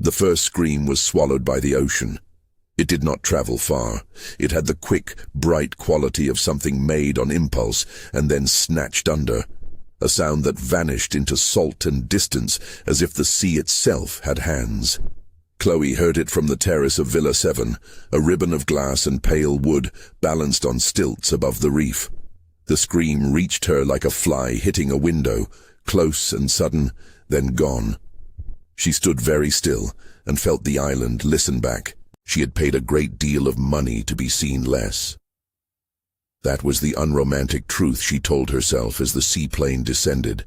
The first scream was swallowed by the ocean. It did not travel far. It had the quick, bright quality of something made on impulse and then snatched under, a sound that vanished into salt and distance as if the sea itself had hands. Chloe heard it from the terrace of Villa 7, a ribbon of glass and pale wood balanced on stilts above the reef. The scream reached her like a fly hitting a window, close and sudden, then gone. She stood very still and felt the island listen back. She had paid a great deal of money to be seen less. That was the unromantic truth she told herself as the seaplane descended.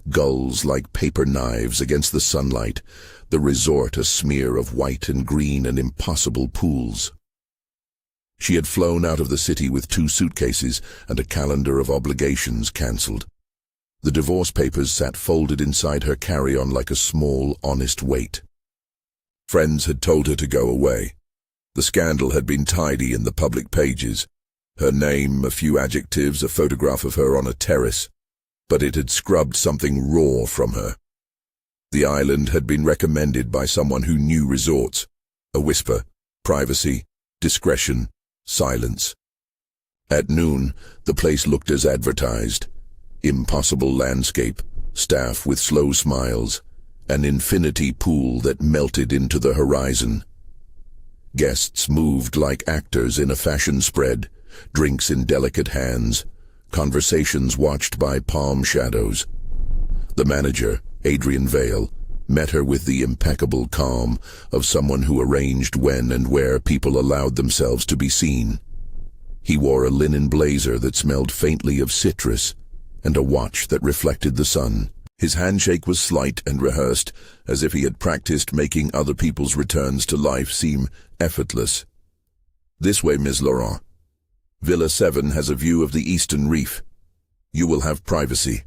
Gulls like paper knives against the sunlight, the resort a smear of white and green and impossible pools. She had flown out of the city with 2 suitcases and a calendar of obligations cancelled. The divorce papers sat folded inside her carry-on like a small, honest weight. Friends had told her to go away. The scandal had been tidy in the public pages. Her name, a few adjectives, a photograph of her on a terrace. But it had scrubbed something raw from her. The island had been recommended by someone who knew resorts. A whisper, privacy, discretion, silence. At noon, the place looked as advertised. Impossible landscape, staff with slow smiles, an infinity pool that melted into the horizon. Guests moved like actors in a fashion spread, drinks in delicate hands, conversations watched by palm shadows. The manager, Adrian Vale, met her with the impeccable calm of someone who arranged when and where people allowed themselves to be seen. He wore a linen blazer that smelled faintly of citrus and a watch that reflected the sun. His handshake was slight and rehearsed, as if he had practiced making other people's returns to life seem effortless. "This way, Ms. Laurent. Villa 7 has a view of the eastern reef. You will have privacy."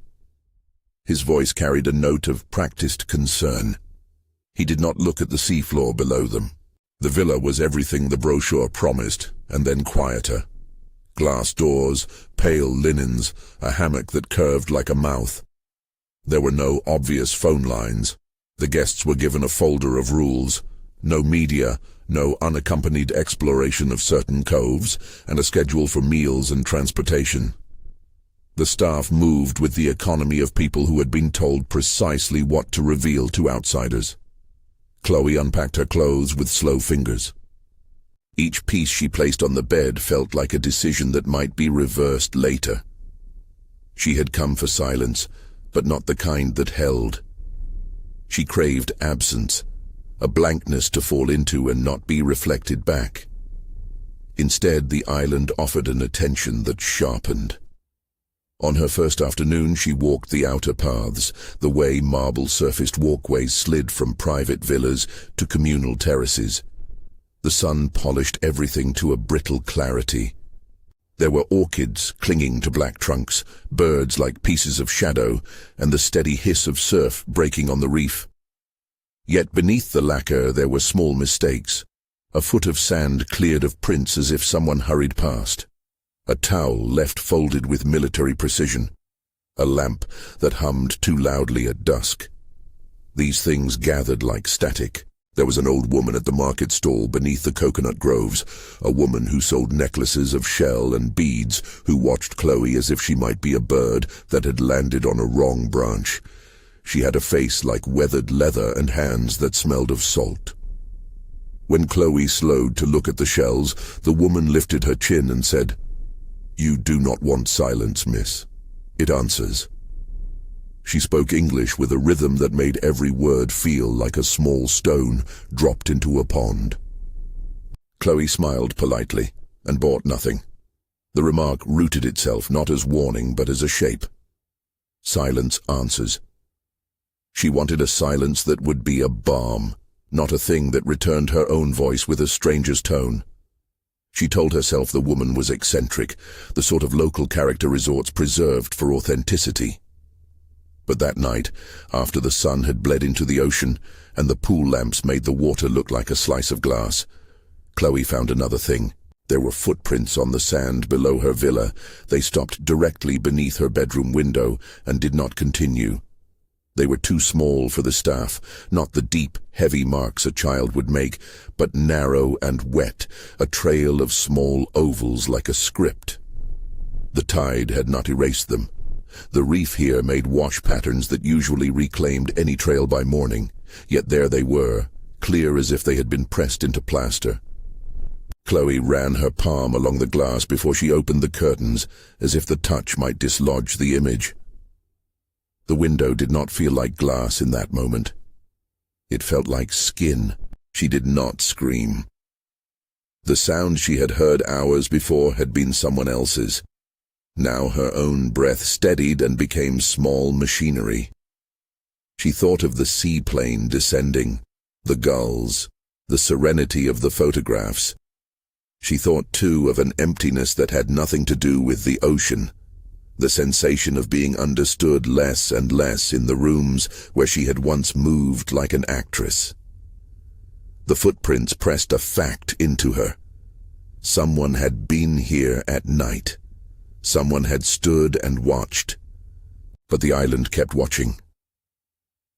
His voice carried a note of practiced concern. He did not look at the seafloor below them. The villa was everything the brochure promised, and then quieter. Glass doors, pale linens, a hammock that curved like a mouth. There were no obvious phone lines. The guests were given a folder of rules. No media, no unaccompanied exploration of certain coves, and a schedule for meals and transportation. The staff moved with the economy of people who had been told precisely what to reveal to outsiders. Chloe unpacked her clothes with slow fingers. Each piece she placed on the bed felt like a decision that might be reversed later. She had come for silence, but not the kind that held. She craved absence, a blankness to fall into and not be reflected back. Instead, the island offered an attention that sharpened. On her first afternoon, she walked the outer paths, the way marble-surfaced walkways slid from private villas to communal terraces. The sun polished everything to a brittle clarity. There were orchids clinging to black trunks, birds like pieces of shadow, and the steady hiss of surf breaking on the reef. Yet beneath the lacquer there were small mistakes. A foot of sand cleared of prints as if someone hurried past. A towel left folded with military precision. A lamp that hummed too loudly at dusk. These things gathered like static. There was an old woman at the market stall beneath the coconut groves, a woman who sold necklaces of shell and beads, who watched Chloe as if she might be a bird that had landed on a wrong branch. She had a face like weathered leather and hands that smelled of salt. When Chloe slowed to look at the shells, the woman lifted her chin and said, "You do not want silence, miss. It answers." She spoke English with a rhythm that made every word feel like a small stone dropped into a pond. Chloe smiled politely and bought nothing. The remark rooted itself not as warning but as a shape. Silence answers. She wanted a silence that would be a balm, not a thing that returned her own voice with a stranger's tone. She told herself the woman was eccentric, the sort of local character resorts preserved for authenticity. But that night, after the sun had bled into the ocean and the pool lamps made the water look like a slice of glass, Chloe found another thing. There were footprints on the sand below her villa. They stopped directly beneath her bedroom window and did not continue. They were too small for the staff, not the deep, heavy marks a child would make, but narrow and wet, a trail of small ovals like a script. The tide had not erased them. The reef here made wash patterns that usually reclaimed any trail by morning, yet there they were, clear as if they had been pressed into plaster. Chloe ran her palm along the glass before she opened the curtains, as if the touch might dislodge the image. The window did not feel like glass in that moment. It felt like skin. She did not scream. The sound she had heard hours before had been someone else's. Now her own breath steadied and became small machinery. She thought of the seaplane descending, the gulls, the serenity of the photographs. She thought, too, of an emptiness that had nothing to do with the ocean, the sensation of being understood less and less in the rooms where she had once moved like an actress. The footprints pressed a fact into her. Someone had been here at night. Someone had stood and watched. But the island kept watching.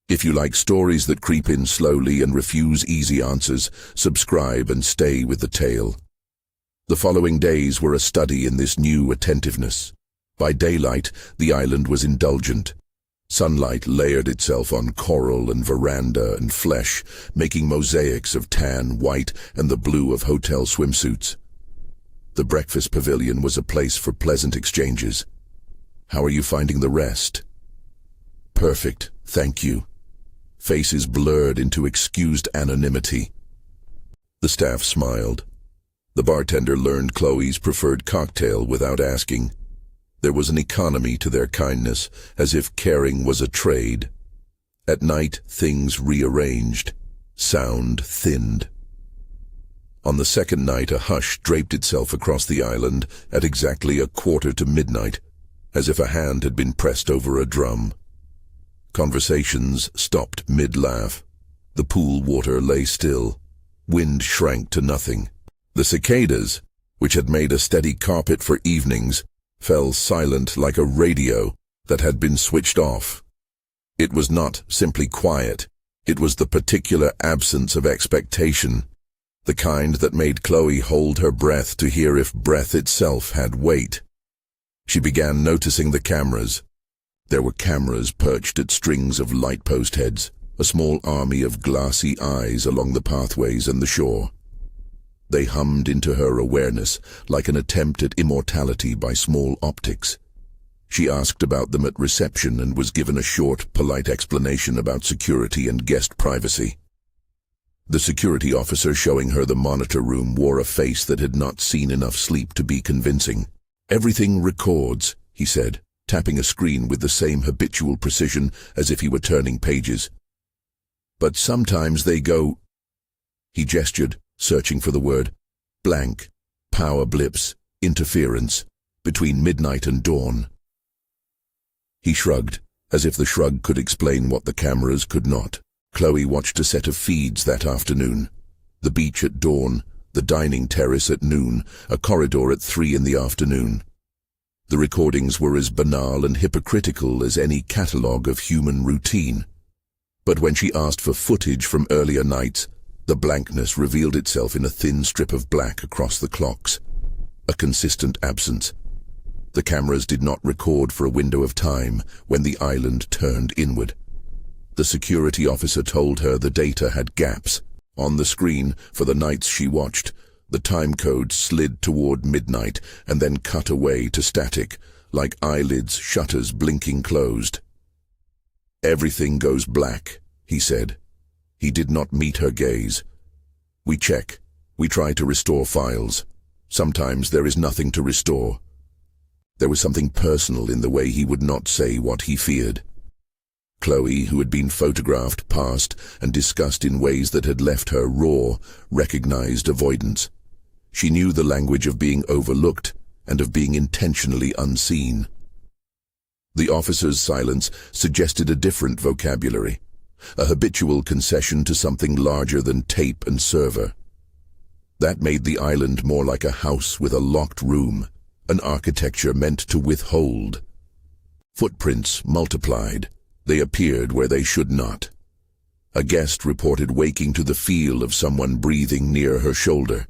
If you like stories that creep in slowly and refuse easy answers, subscribe and stay with the tale. The following days were a study in this new attentiveness. By daylight, the island was indulgent. Sunlight layered itself on coral and veranda and flesh, making mosaics of tan, white, and the blue of hotel swimsuits. The breakfast pavilion was a place for pleasant exchanges. "How are you finding the rest?" "Perfect, thank you." Faces blurred into excused anonymity. The staff smiled. The bartender learned Chloe's preferred cocktail without asking. There was an economy to their kindness, as if caring was a trade. At night, things rearranged. Sound thinned. On the second night, a hush draped itself across the island at exactly 1:15, as if a hand had been pressed over a drum. Conversations stopped mid-laugh. The pool water lay still. Wind shrank to nothing. The cicadas, which had made a steady carpet for evenings, fell silent like a radio that had been switched off. It was not simply quiet. It was the particular absence of expectation, the kind that made Chloe hold her breath to hear if breath itself had weight. She began noticing the cameras. There were cameras perched at strings of light post heads, a small army of glassy eyes along the pathways and the shore. They hummed into her awareness like an attempt at immortality by small optics. She asked about them at reception and was given a short, polite explanation about security and guest privacy. The security officer showing her the monitor room wore a face that had not seen enough sleep to be convincing. "Everything records," he said, tapping a screen with the same habitual precision as if he were turning pages. "But sometimes they go—" He gestured, searching for the word. "Blank, power blips, interference, between midnight and dawn." He shrugged, as if the shrug could explain what the cameras could not. Chloe watched a set of feeds that afternoon. The beach at dawn, the dining terrace at noon, a corridor at 3 in the afternoon. The recordings were as banal and hypocritical as any catalogue of human routine. But when she asked for footage from earlier nights, the blankness revealed itself in a thin strip of black across the clocks. A consistent absence. The cameras did not record for a window of time when the island turned inward. The security officer told her the data had gaps. On the screen, for the nights she watched, the time code slid toward midnight and then cut away to static, like eyelids, shutters blinking closed. "Everything goes black," he said. He did not meet her gaze. "We check. We try to restore files. Sometimes there is nothing to restore." There was something personal in the way he would not say what he feared. Chloe, who had been photographed, passed, and discussed in ways that had left her raw, recognized avoidance. She knew the language of being overlooked and of being intentionally unseen. The officer's silence suggested a different vocabulary, a habitual concession to something larger than tape and server. That made the island more like a house with a locked room, an architecture meant to withhold. Footprints multiplied. They appeared where they should not. A guest reported waking to the feel of someone breathing near her shoulder.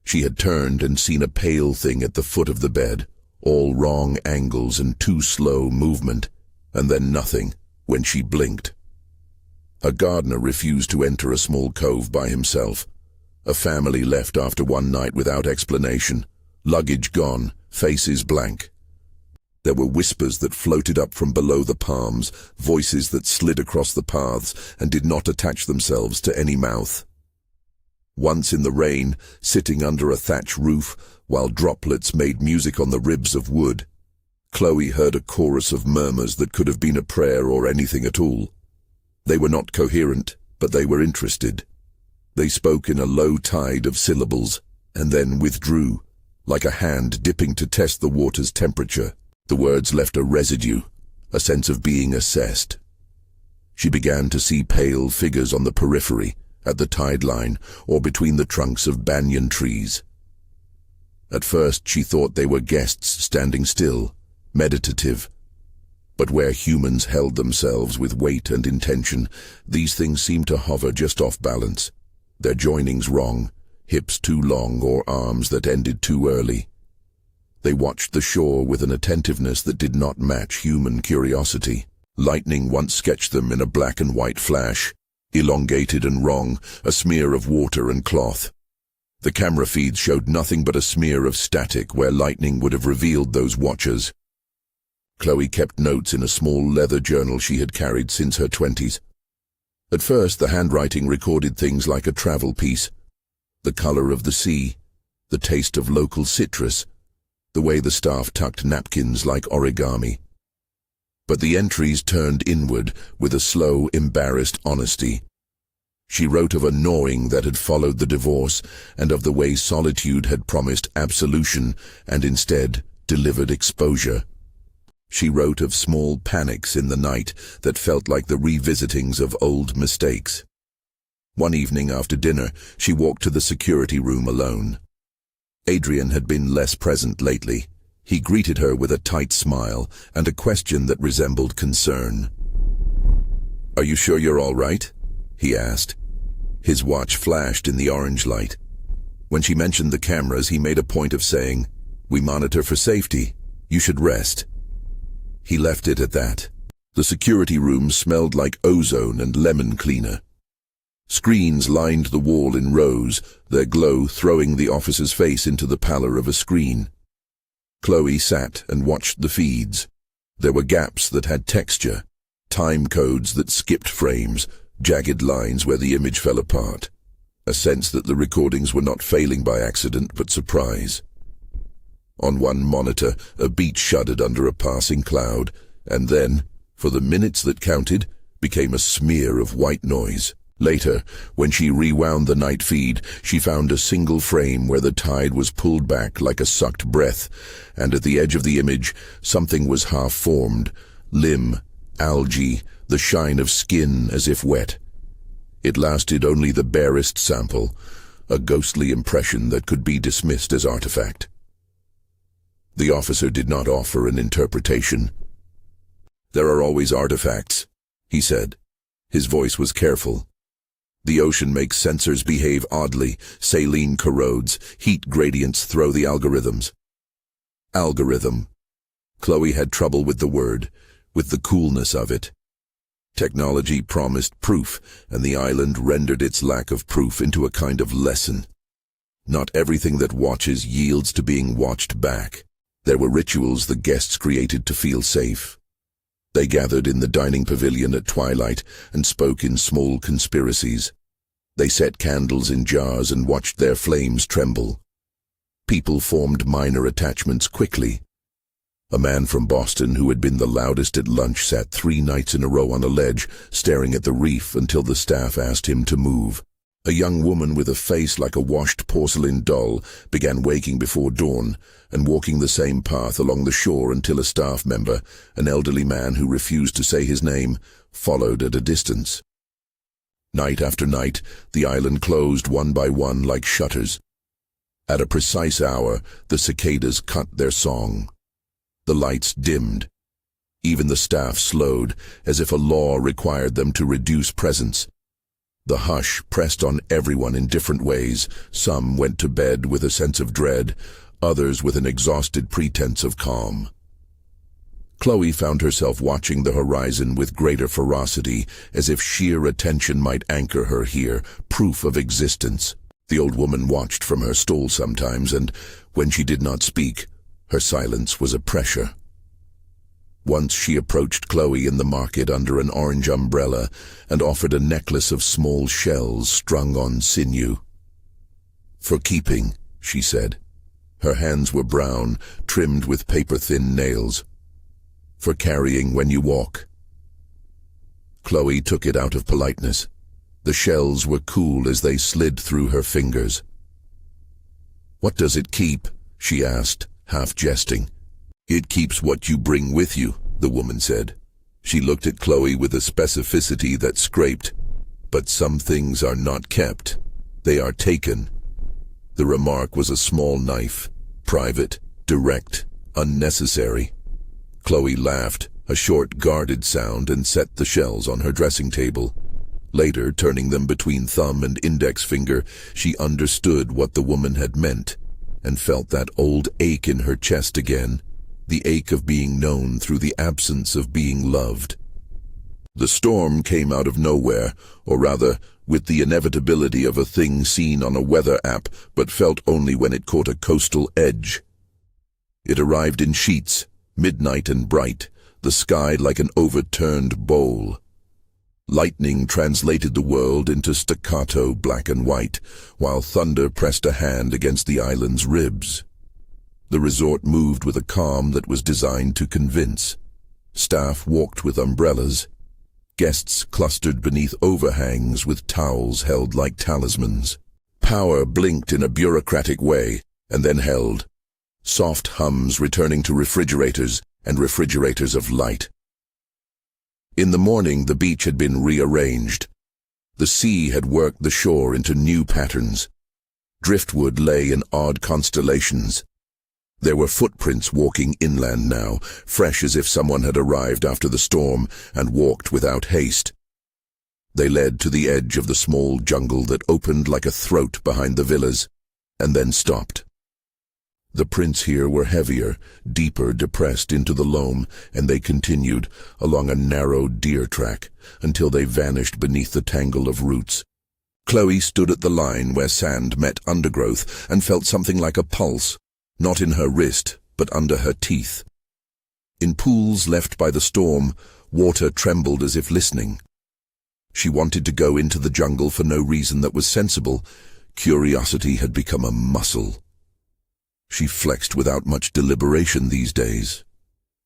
She had turned and seen a pale thing at the foot of the bed, all wrong angles and too slow movement, and then nothing when she blinked. A gardener refused to enter a small cove by himself. A family left after one night without explanation, luggage gone, faces blank. There were whispers that floated up from below the palms, voices that slid across the paths and did not attach themselves to any mouth. Once in the rain, sitting under a thatch roof, while droplets made music on the ribs of wood, Chloe heard a chorus of murmurs that could have been a prayer or anything at all. They were not coherent, but they were interested. They spoke in a low tide of syllables, and then withdrew, like a hand dipping to test the water's temperature. The words left a residue, a sense of being assessed. She began to see pale figures on the periphery, at the tide line, or between the trunks of banyan trees. At first she thought they were guests standing still, meditative. But where humans held themselves with weight and intention, these things seemed to hover just off balance, their joinings wrong, hips too long or arms that ended too early. They watched the shore with an attentiveness that did not match human curiosity. Lightning once sketched them in a black and white flash, elongated and wrong, a smear of water and cloth. The camera feeds showed nothing but a smear of static where lightning would have revealed those watchers. Chloe kept notes in a small leather journal she had carried since her 20s. At first, the handwriting recorded things like a travel piece, the color of the sea, the taste of local citrus, the way the staff tucked napkins like origami. But the entries turned inward with a slow, embarrassed honesty. She wrote of a gnawing that had followed the divorce and of the way solitude had promised absolution and instead delivered exposure. She wrote of small panics in the night that felt like the revisitings of old mistakes. One evening after dinner, she walked to the security room alone. Adrian had been less present lately. He greeted her with a tight smile and a question that resembled concern. "Are you sure you're all right?" he asked. His watch flashed in the orange light. When she mentioned the cameras, he made a point of saying, "We monitor for safety. You should rest." He left it at that. The security room smelled like ozone and lemon cleaner. Screens lined the wall in rows, their glow throwing the officer's face into the pallor of a screen. Chloe sat and watched the feeds. There were gaps that had texture, time codes that skipped frames, jagged lines where the image fell apart. A sense that the recordings were not failing by accident but surprise. On one monitor, a beach shuddered under a passing cloud, and then, for the minutes that counted, became a smear of white noise. Later, when she rewound the night feed, she found a single frame where the tide was pulled back like a sucked breath, and at the edge of the image, something was half-formed, limb, algae, the shine of skin as if wet. It lasted only the barest sample, a ghostly impression that could be dismissed as artifact. The officer did not offer an interpretation. "There are always artifacts," he said. His voice was careful. "The ocean makes sensors behave oddly, saline corrodes, heat gradients throw the algorithms." Algorithm. Chloe had trouble with the word, with the coolness of it. Technology promised proof, and the island rendered its lack of proof into a kind of lesson. Not everything that watches yields to being watched back. There were rituals the guests created to feel safe. They gathered in the dining pavilion at twilight and spoke in small conspiracies. They set candles in jars and watched their flames tremble. People formed minor attachments quickly. A man from Boston who had been the loudest at lunch sat 3 nights in a row on a ledge, staring at the reef until the staff asked him to move. A young woman with a face like a washed porcelain doll began waking before dawn and walking the same path along the shore until a staff member, an elderly man who refused to say his name, followed at a distance. Night after night, the island closed one by one like shutters. At a precise hour, the cicadas cut their song. The lights dimmed. Even the staff slowed, as if a law required them to reduce presence. The hush pressed on everyone in different ways. Some went to bed with a sense of dread, others with an exhausted pretense of calm. Chloe found herself watching the horizon with greater ferocity, as if sheer attention might anchor her here, proof of existence. The old woman watched from her stool sometimes, and when she did not speak, her silence was a pressure. Once she approached Chloe in the market under an orange umbrella and offered a necklace of small shells strung on sinew. "For keeping," she said. Her hands were brown, trimmed with paper-thin nails. "For carrying when you walk." Chloe took it out of politeness. The shells were cool as they slid through her fingers. "What does it keep?" she asked, half jesting. "It keeps what you bring with you," the woman said. She looked at Chloe with a specificity that scraped. "But some things are not kept. They are taken." The remark was a small knife, private, direct, unnecessary. Chloe laughed, a short, guarded sound, and set the shells on her dressing table. Later, turning them between thumb and index finger, she understood what the woman had meant, and felt that old ache in her chest again, the ache of being known through the absence of being loved. The storm came out of nowhere, or rather, with the inevitability of a thing seen on a weather app, but felt only when it caught a coastal edge. It arrived in sheets, midnight and bright, the sky like an overturned bowl. Lightning translated the world into staccato black and white, while thunder pressed a hand against the island's ribs. The resort moved with a calm that was designed to convince. Staff walked with umbrellas. Guests clustered beneath overhangs with towels held like talismans. Power blinked in a bureaucratic way, and then held. Soft hums returning to refrigerators, and refrigerators of light. In the morning, the beach had been rearranged. The sea had worked the shore into new patterns. Driftwood lay in odd constellations. There were footprints walking inland now, fresh as if someone had arrived after the storm and walked without haste. They led to the edge of the small jungle that opened like a throat behind the villas, and then stopped. The prints here were heavier, deeper, depressed into the loam, and they continued along a narrow deer track until they vanished beneath the tangle of roots. Chloe stood at the line where sand met undergrowth and felt something like a pulse, not in her wrist, but under her teeth. In pools left by the storm, water trembled as if listening. She wanted to go into the jungle for no reason that was sensible. Curiosity had become a muscle. She flexed without much deliberation these days.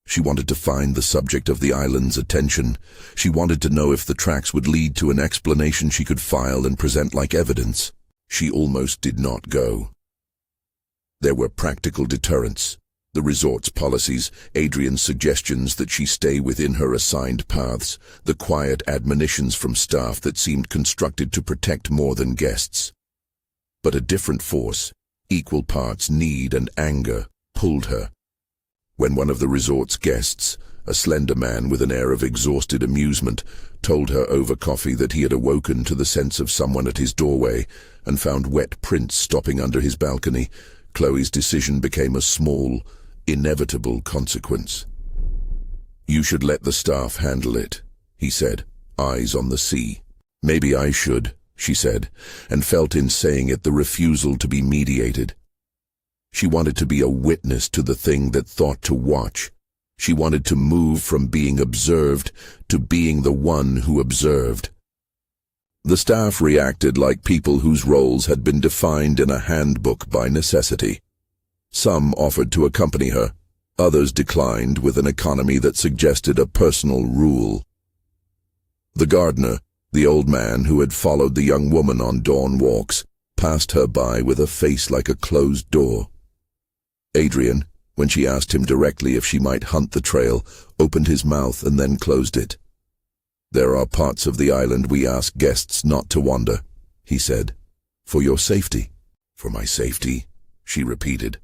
She wanted to find the subject of the island's attention. She wanted to know if the tracks would lead to an explanation she could file and present like evidence. She almost did not go. There were practical deterrents. The resort's policies, Adrian's suggestions that she stay within her assigned paths, the quiet admonitions from staff that seemed constructed to protect more than guests. But a different force, equal parts need and anger, pulled her. When one of the resort's guests, a slender man with an air of exhausted amusement, told her over coffee that he had awoken to the sense of someone at his doorway and found wet prints stopping under his balcony, Chloe's decision became a small, inevitable consequence. "You should let the staff handle it," he said, eyes on the sea. "Maybe I should," she said, and felt in saying it the refusal to be mediated. She wanted to be a witness to the thing that thought to watch. She wanted to move from being observed to being the one who observed. The staff reacted like people whose roles had been defined in a handbook by necessity. Some offered to accompany her, others declined with an economy that suggested a personal rule. The gardener, the old man who had followed the young woman on dawn walks, passed her by with a face like a closed door. Adrian, when she asked him directly if she might hunt the trail, opened his mouth and then closed it. "There are parts of the island we ask guests not to wander," he said. "For your safety." "For my safety," she repeated.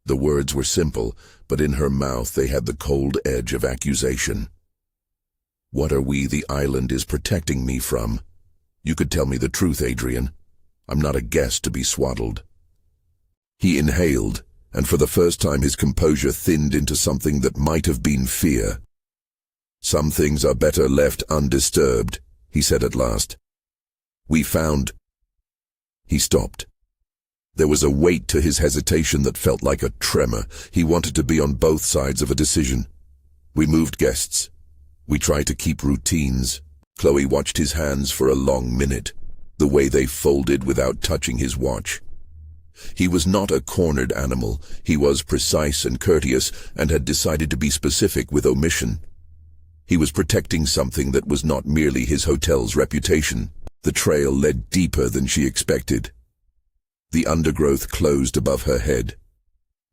The words were simple, but in her mouth they had the cold edge of accusation. "What are we the island is protecting me from? You could tell me the truth, Adrian. I'm not a guest to be swaddled." He inhaled, and for the first time his composure thinned into something that might have been fear. "Some things are better left undisturbed," he said at last. "We found—" He stopped. There was a weight to his hesitation that felt like a tremor. He wanted to be on both sides of a decision. "We moved guests. We tried to keep routines." Chloe watched his hands for a long minute, the way they folded without touching his watch. He was not a cornered animal. He was precise and courteous, and had decided to be specific with omission. He was protecting something that was not merely his hotel's reputation. The trail led deeper than she expected. The undergrowth closed above her head.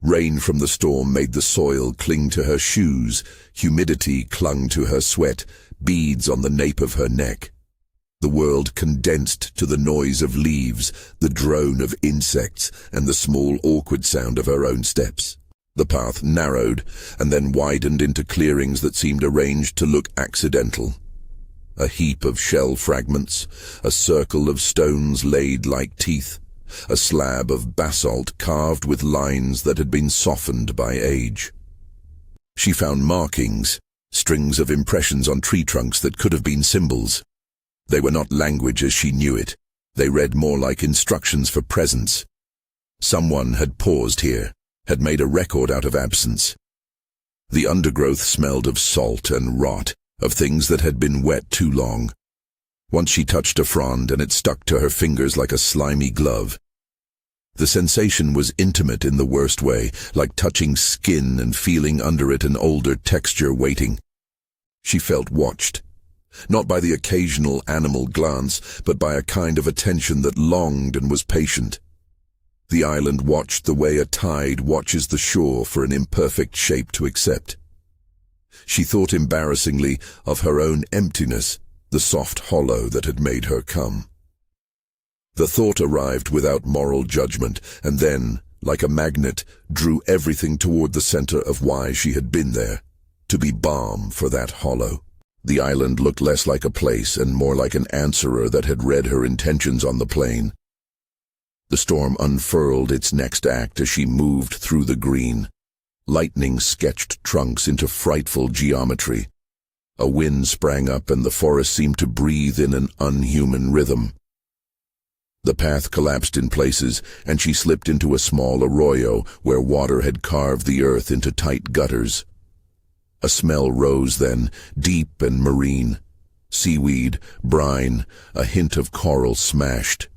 Rain from the storm made the soil cling to her shoes. Humidity clung to her sweat, beads on the nape of her neck. The world condensed to the noise of leaves, the drone of insects, and the small, awkward sound of her own steps. The path narrowed, and then widened into clearings that seemed arranged to look accidental. A heap of shell fragments, a circle of stones laid like teeth, a slab of basalt carved with lines that had been softened by age. She found markings, strings of impressions on tree trunks that could have been symbols. They were not language as she knew it. They read more like instructions for presence. Someone had paused here, had made a record out of absence. The undergrowth smelled of salt and rot, of things that had been wet too long. Once she touched a frond and it stuck to her fingers like a slimy glove. The sensation was intimate in the worst way, like touching skin and feeling under it an older texture waiting. She felt watched, not by the occasional animal glance, but by a kind of attention that longed and was patient. The island watched the way a tide watches the shore for an imperfect shape to accept. She thought embarrassingly of her own emptiness, the soft hollow that had made her come. The thought arrived without moral judgment, and then, like a magnet, drew everything toward the center of why she had been there, to be balm for that hollow. The island looked less like a place and more like an answerer that had read her intentions on the plain. The storm unfurled its next act as she moved through the green. Lightning sketched trunks into frightful geometry. A wind sprang up and the forest seemed to breathe in an unhuman rhythm. The path collapsed in places, and she slipped into a small arroyo where water had carved the earth into tight gutters. A smell rose then, deep and marine. Seaweed, brine, a hint of coral smashed.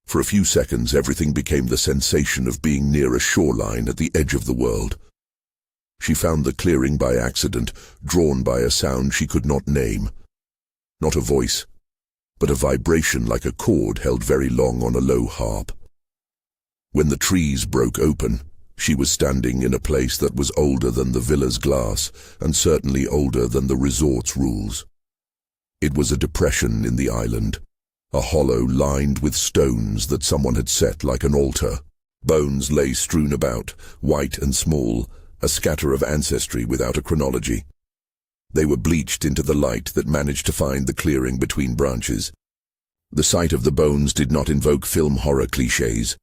For a few seconds everything became the sensation of being near a shoreline at the edge of the world. She found the clearing by accident, drawn by a sound she could not name. Not a voice, but a vibration like a chord held very long on a low harp. When the trees broke open, she was standing in a place that was older than the villa's glass, and certainly older than the resort's rules. It was a depression in the island, a hollow lined with stones that someone had set like an altar. Bones lay strewn about, white and small, a scatter of ancestry without a chronology. They were bleached into the light that managed to find the clearing between branches. The sight of the bones did not invoke film horror cliches.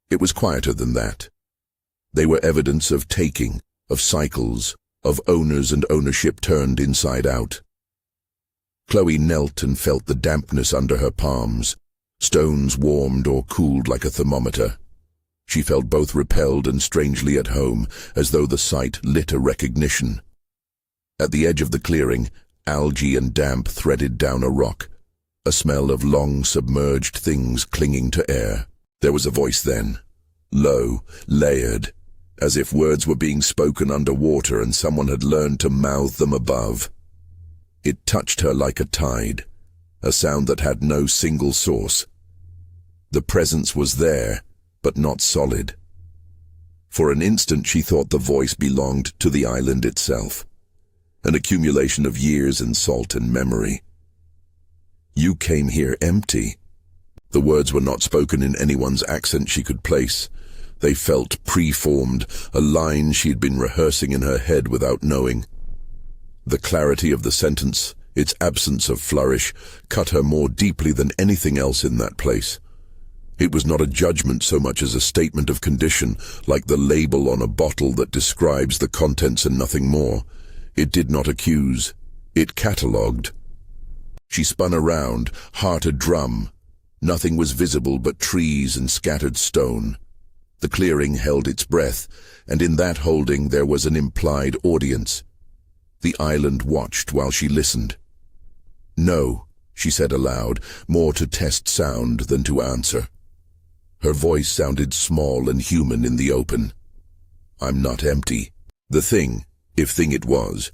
It was quieter than that. They were evidence of taking, of cycles, of owners and ownership turned inside out. Chloe knelt and felt the dampness under her palms. Stones warmed or cooled like a thermometer. She felt both repelled and strangely at home, as though the sight lit a recognition. At the edge of the clearing, algae and damp threaded down a rock, a smell of long submerged things clinging to air. There was a voice then, low, layered, as if words were being spoken underwater and someone had learned to mouth them above. It touched her like a tide, a sound that had no single source. The presence was there, but not solid. For an instant she thought the voice belonged to the island itself, an accumulation of years and salt and memory. "You came here empty." The words were not spoken in anyone's accent she could place. They felt preformed, a line she had been rehearsing in her head without knowing. The clarity of the sentence, its absence of flourish, cut her more deeply than anything else in that place. It was not a judgment so much as a statement of condition, like the label on a bottle that describes the contents and nothing more. It did not accuse. It catalogued. She spun around, heart a drum. Nothing was visible but trees and scattered stone. The clearing held its breath, and in that holding there was an implied audience. The island watched while she listened. "No," she said aloud, more to test sound than to answer. Her voice sounded small and human in the open. "I'm not empty." The thing, if thing it was,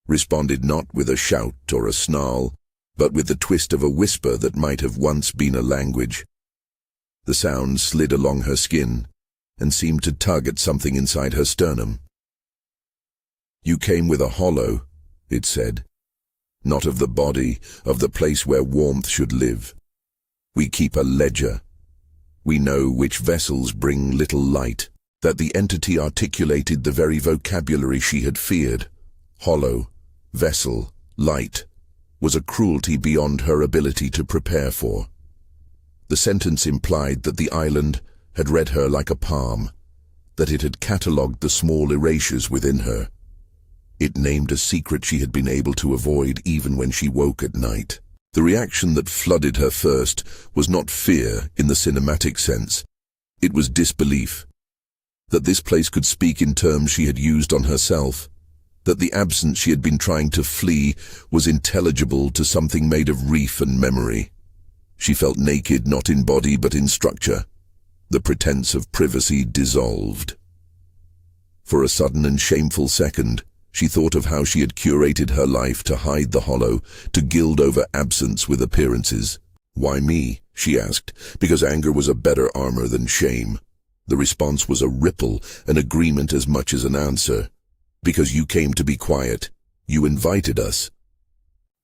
responded not with a shout or a snarl, but with the twist of a whisper that might have once been a language. The sound slid along her skin and seemed to tug at something inside her sternum. "You came with a hollow," it said. "Not of the body, of the place where warmth should live. We keep a ledger. We know which vessels bring little light." That the entity articulated the very vocabulary she had feared. Hollow, vessel, light, was a cruelty beyond her ability to prepare for. The sentence implied that the island had read her like a palm, that it had catalogued the small erasures within her. It named a secret she had been able to avoid even when she woke at night. The reaction that flooded her first was not fear in the cinematic sense. It was disbelief. That this place could speak in terms she had used on herself. That the absence she had been trying to flee was intelligible to something made of reef and memory. She felt naked not in body but in structure. The pretense of privacy dissolved. For a sudden and shameful second, she thought of how she had curated her life to hide the hollow, to gild over absence with appearances. "Why me?" she asked, because anger was a better armor than shame. The response was a ripple, an agreement as much as an answer. "Because you came to be quiet. You invited us."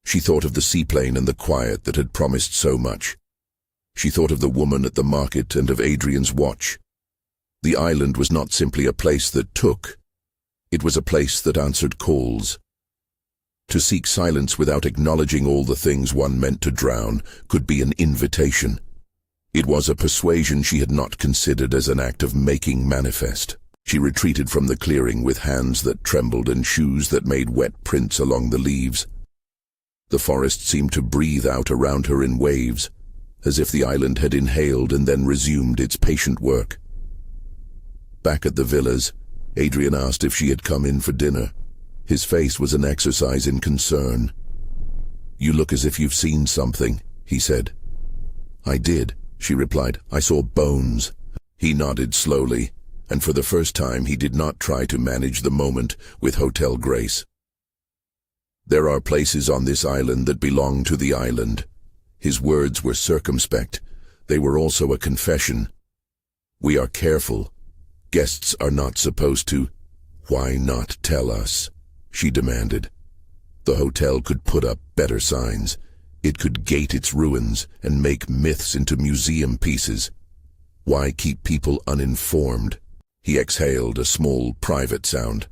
She thought of the seaplane and the quiet that had promised so much. She thought of the woman at the market and of Adrian's watch. The island was not simply a place that took. It was a place that answered calls. To seek silence without acknowledging all the things one meant to drown could be an invitation. It was a persuasion she had not considered as an act of making manifest. She retreated from the clearing with hands that trembled and shoes that made wet prints along the leaves. The forest seemed to breathe out around her in waves, as if the island had inhaled and then resumed its patient work. Back at the villas, Adrian asked if she had come in for dinner. His face was an exercise in concern. "You look as if you've seen something," he said. "I did," she replied. "I saw bones." He nodded slowly, and for the first time he did not try to manage the moment with hotel grace. "There are places on this island that belong to the island." His words were circumspect. They were also a confession. "We are careful. Guests are not supposed to—" "Why not tell us?" she demanded. The hotel could put up better signs. It could gate its ruins and make myths into museum pieces. Why keep people uninformed? He exhaled a small, private sound.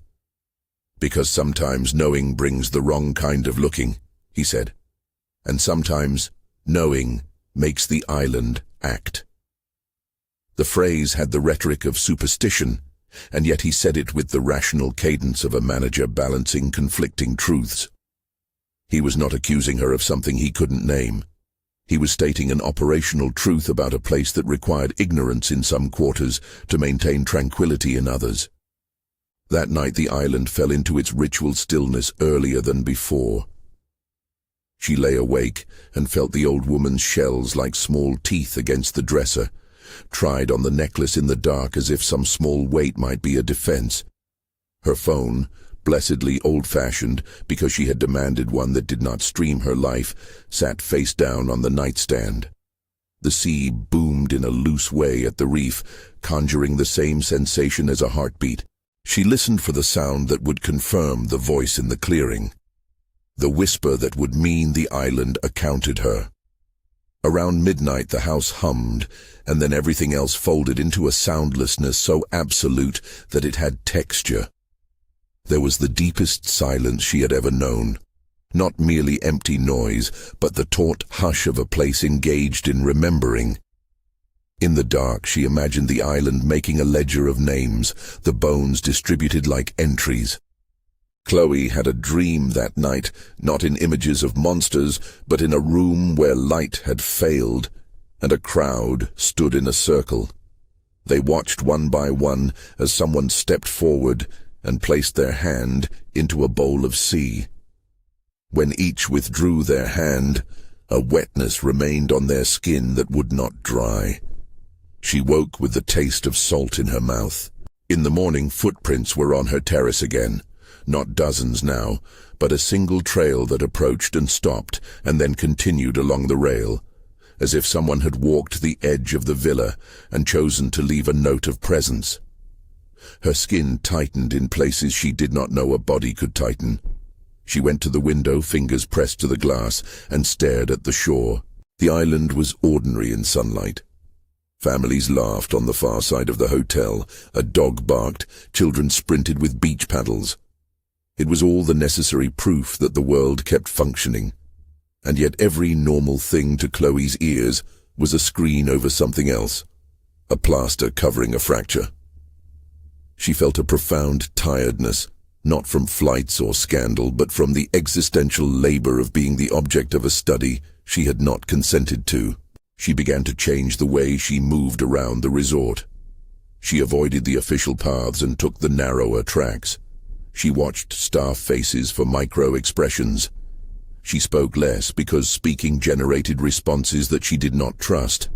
"Because sometimes knowing brings the wrong kind of looking," he said. "And sometimes knowing makes the island act." The phrase had the rhetoric of superstition, and yet he said it with the rational cadence of a manager balancing conflicting truths. He was not accusing her of something he couldn't name. He was stating an operational truth about a place that required ignorance in some quarters to maintain tranquility in others. That night the island fell into its ritual stillness earlier than before. She lay awake and felt the old woman's shells like small teeth against the dresser, tried on the necklace in the dark as if some small weight might be a defense. Her phone, blessedly old-fashioned because she had demanded one that did not stream her life, sat face down on the nightstand. The sea boomed in a loose way at the reef, conjuring the same sensation as a heartbeat. She listened for the sound that would confirm the voice in the clearing, the whisper that would mean the island accounted her. Around midnight the house hummed, and then everything else folded into a soundlessness so absolute that it had texture. There was the deepest silence she had ever known. Not merely empty noise, but the taut hush of a place engaged in remembering. In the dark, she imagined the island making a ledger of names, the bones distributed like entries. Chloe had a dream that night, not in images of monsters, but in a room where light had failed, and a crowd stood in a circle. They watched one by one as someone stepped forward and placed their hand into a bowl of sea. When each withdrew their hand, a wetness remained on their skin that would not dry. She woke with the taste of salt in her mouth. In the morning, footprints were on her terrace again. Not dozens now, but a single trail that approached and stopped, and then continued along the rail, as if someone had walked the edge of the villa and chosen to leave a note of presence. Her skin tightened in places she did not know a body could tighten. She went to the window, fingers pressed to the glass, and stared at the shore. The island was ordinary in sunlight. Families laughed on the far side of the hotel, a dog barked, children sprinted with beach paddles. It was all the necessary proof that the world kept functioning. And yet every normal thing to Chloe's ears was a screen over something else, a plaster covering a fracture. She felt a profound tiredness, not from flights or scandal, but from the existential labor of being the object of a study she had not consented to. She began to change the way she moved around the resort. She avoided the official paths and took the narrower tracks. She watched staff faces for micro-expressions. She spoke less because speaking generated responses that she did not trust.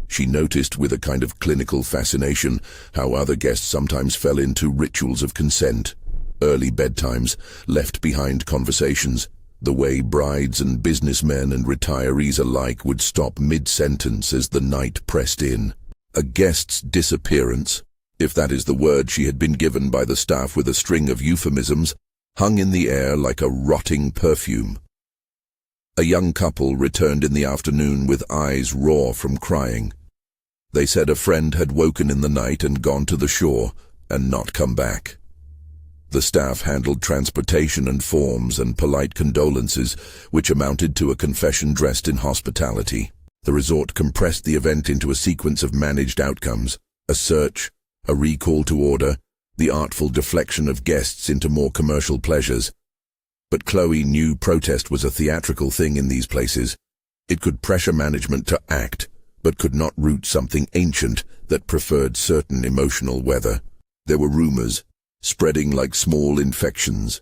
She noticed with a kind of clinical fascination how other guests sometimes fell into rituals of consent, early bedtimes, left-behind conversations, the way brides and businessmen and retirees alike would stop mid-sentence as the night pressed in. A guest's disappearance, if that is the word she had been given by the staff with a string of euphemisms, hung in the air like a rotting perfume. A young couple returned in the afternoon with eyes raw from crying. They said a friend had woken in the night and gone to the shore and not come back. The staff handled transportation and forms and polite condolences, which amounted to a confession dressed in hospitality. The resort compressed the event into a sequence of managed outcomes, a search, a recall to order, the artful deflection of guests into more commercial pleasures. But Chloe knew protest was a theatrical thing in these places. It could pressure management to act, but could not root something ancient that preferred certain emotional weather. There were rumors, spreading like small infections.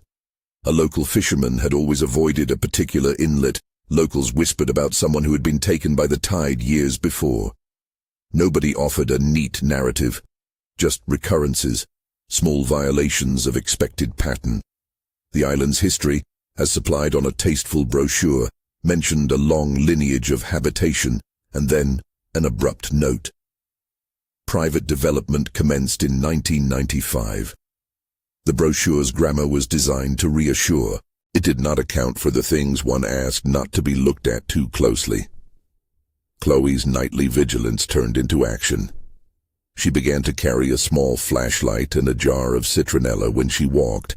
A local fisherman had always avoided a particular inlet. Locals whispered about someone who had been taken by the tide years before. Nobody offered a neat narrative, just recurrences, small violations of expected pattern. The island's history, as supplied on a tasteful brochure, mentioned a long lineage of habitation, and then an abrupt note. Private development commenced in 1995. The brochure's grammar was designed to reassure. It did not account for the things one asked not to be looked at too closely. Chloe's nightly vigilance turned into action. She began to carry a small flashlight and a jar of citronella when she walked,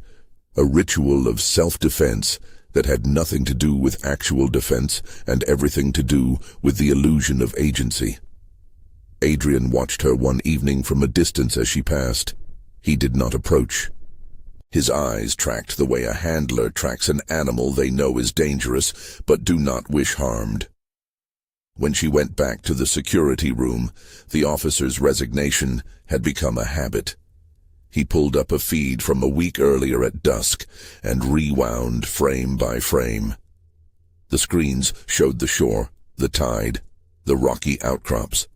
a ritual of self-defense that had nothing to do with actual defense and everything to do with the illusion of agency. Adrian watched her one evening from a distance as she passed. He did not approach. His eyes tracked the way a handler tracks an animal they know is dangerous but do not wish harmed. When she went back to the security room, the officer's resignation had become a habit. He pulled up a feed from a week earlier at dusk and rewound frame by frame. The screens showed the shore, the tide, the rocky outcrops.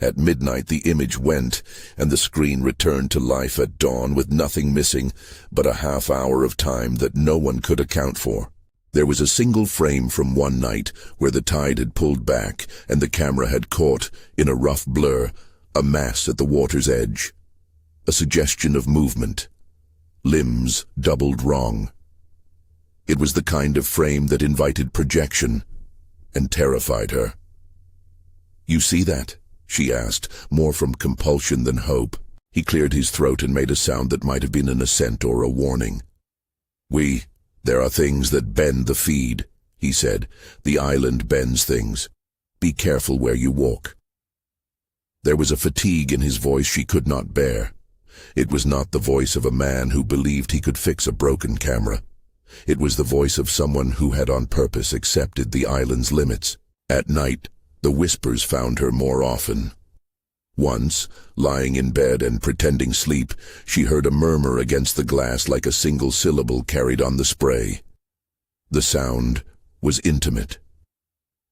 At midnight the image went, and the screen returned to life at dawn with nothing missing but a half hour of time that no one could account for. There was a single frame from one night where the tide had pulled back and the camera had caught, in a rough blur, a mass at the water's edge. A suggestion of movement. Limbs doubled wrong. It was the kind of frame that invited projection and terrified her. "You see that?" she asked, more from compulsion than hope. He cleared his throat and made a sound that might have been an assent or a warning. There are things that bend the feed," he said. "The island bends things. Be careful where you walk." There was a fatigue in his voice she could not bear. It was not the voice of a man who believed he could fix a broken camera. It was the voice of someone who had on purpose accepted the island's limits. At night, the whispers found her more often. Once, lying in bed and pretending sleep, she heard a murmur against the glass like a single syllable carried on the spray. The sound was intimate.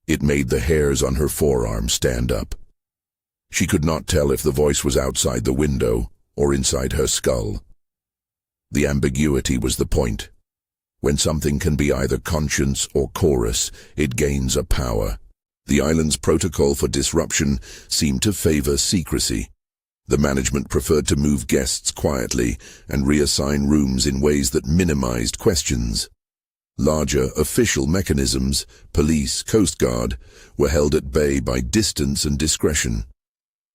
It made the hairs on her forearm stand up. She could not tell if the voice was outside the window or inside her skull. The ambiguity was the point. When something can be either conscience or chorus, it gains a power. The island's protocol for disruption seemed to favor secrecy. The management preferred to move guests quietly and reassign rooms in ways that minimized questions. Larger official mechanisms, police, Coast Guard, were held at bay by distance and discretion.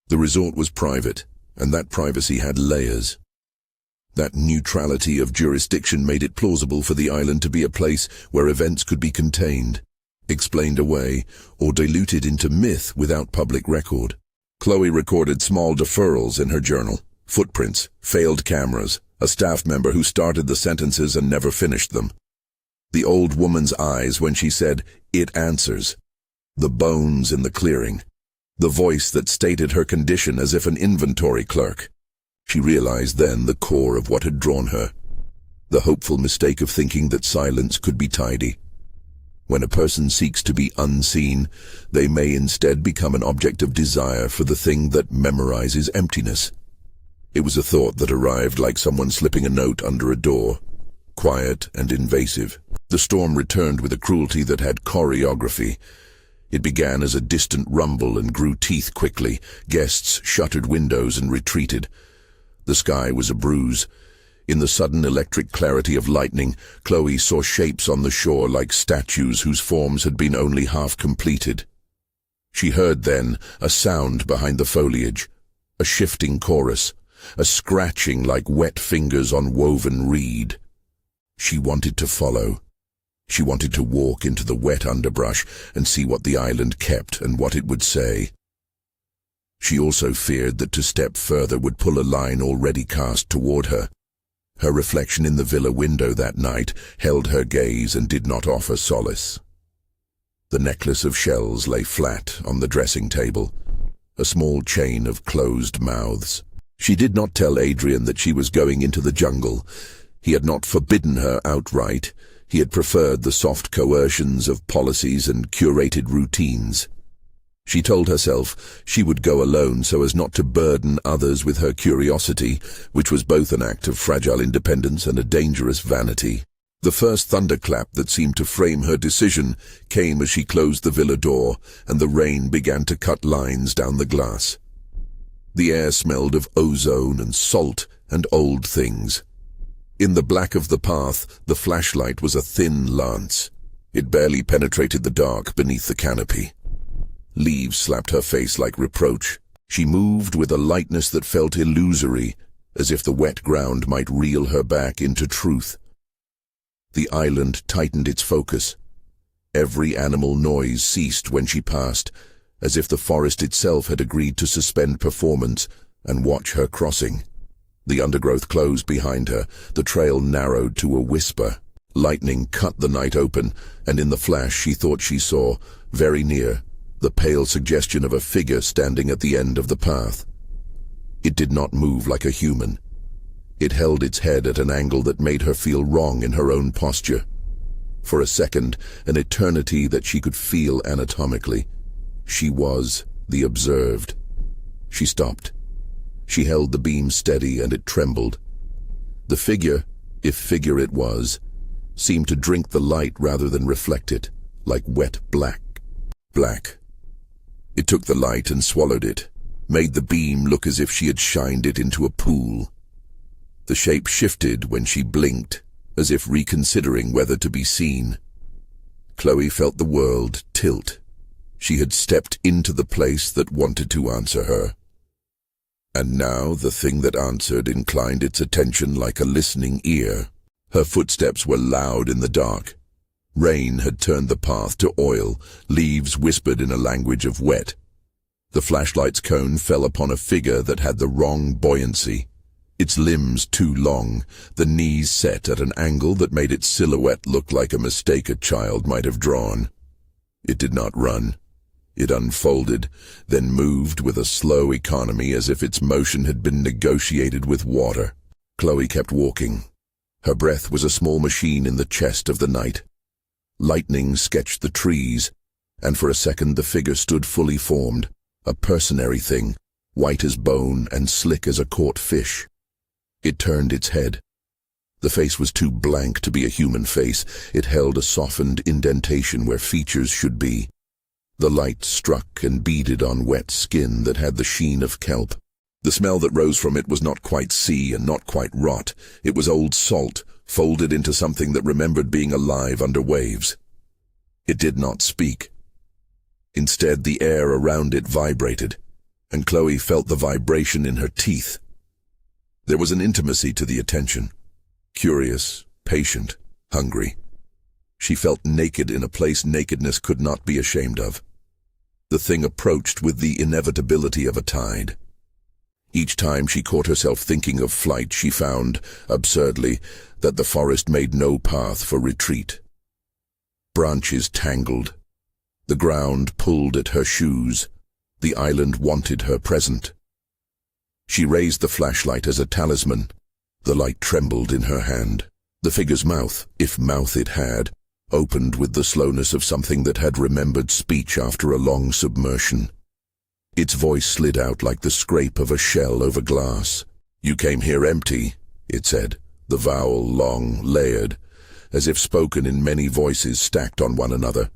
The resort was private, and that privacy had layers. That neutrality of jurisdiction made it plausible for the island to be a place where events could be contained, explained away, or diluted into myth without public record. Chloe recorded small deferrals in her journal: footprints, failed cameras, a staff member who started the sentences and never finished them. The old woman's eyes when she said, "It answers." The bones in the clearing. The voice that stated her condition as if an inventory clerk. She realized then the core of what had drawn her. The hopeful mistake of thinking that silence could be tidy. When a person seeks to be unseen, they may instead become an object of desire for the thing that memorizes emptiness. It was a thought that arrived like someone slipping a note under a door, quiet and invasive. The storm returned with a cruelty that had choreography. It began as a distant rumble and grew teeth quickly. Guests shuttered windows and retreated. The sky was a bruise. In the sudden electric clarity of lightning, Chloe saw shapes on the shore like statues whose forms had been only half completed. She heard then a sound behind the foliage, a shifting chorus, a scratching like wet fingers on woven reed. She wanted to follow. She wanted to walk into the wet underbrush and see what the island kept and what it would say. She also feared that to step further would pull a line already cast toward her. Her reflection in the villa window that night held her gaze and did not offer solace. The necklace of shells lay flat on the dressing table, a small chain of closed mouths. She did not tell Adrian that she was going into the jungle. He had not forbidden her outright. He had preferred the soft coercions of policies and curated routines. She told herself she would go alone so as not to burden others with her curiosity, which was both an act of fragile independence and a dangerous vanity. The first thunderclap that seemed to frame her decision came as she closed the villa door, and the rain began to cut lines down the glass. The air smelled of ozone and salt and old things. In the black of the path, the flashlight was a thin lance. It barely penetrated the dark beneath the canopy. Leaves slapped her face like reproach. She moved with a lightness that felt illusory, as if the wet ground might reel her back into truth. The island tightened its focus. Every animal noise ceased when she passed, as if the forest itself had agreed to suspend performance and watch her crossing. The undergrowth closed behind her, the trail narrowed to a whisper. Lightning cut the night open, and in the flash she thought she saw, very near, the pale suggestion of a figure standing at the end of the path. It did not move like a human. It held its head at an angle that made her feel wrong in her own posture. For a second, an eternity that she could feel anatomically. She was the observed. She stopped. She held the beam steady and it trembled. The figure, if figure it was, seemed to drink the light rather than reflect it, like wet black. Black. It took the light and swallowed it, made the beam look as if she had shined it into a pool. The shape shifted when she blinked, as if reconsidering whether to be seen. Chloe felt the world tilt. She had stepped into the place that wanted to answer her. And now the thing that answered inclined its attention like a listening ear. Her footsteps were loud in the dark. Rain had turned the path to oil, leaves whispered in a language of wet. The flashlight's cone fell upon a figure that had the wrong buoyancy. Its limbs too long, the knees set at an angle that made its silhouette look like a mistake a child might have drawn. It did not run. It unfolded, then moved with a slow economy as if its motion had been negotiated with water. Chloe kept walking. Her breath was a small machine in the chest of the night. Lightning sketched the trees, and for a second the figure stood fully formed, a personary thing, white as bone and slick as a caught fish. It turned its head. The face was too blank to be a human face. It held a softened indentation where features should be. The light struck and beaded on wet skin that had the sheen of kelp. The smell that rose from it was not quite sea and not quite rot. It was old salt, folded into something that remembered being alive under waves. It did not speak. Instead, the air around it vibrated, and Chloe felt the vibration in her teeth. There was an intimacy to the attention. Curious, patient, hungry. She felt naked in a place nakedness could not be ashamed of. The thing approached with the inevitability of a tide. Each time she caught herself thinking of flight, she found, absurdly, that the forest made no path for retreat. Branches tangled. The ground pulled at her shoes. The island wanted her present. She raised the flashlight as a talisman. The light trembled in her hand. The figure's mouth, if mouth it had, opened with the slowness of something that had remembered speech after a long submersion. Its voice slid out like the scrape of a shell over glass. "You came here empty," it said, the vowel long, layered, as if spoken in many voices stacked on one another.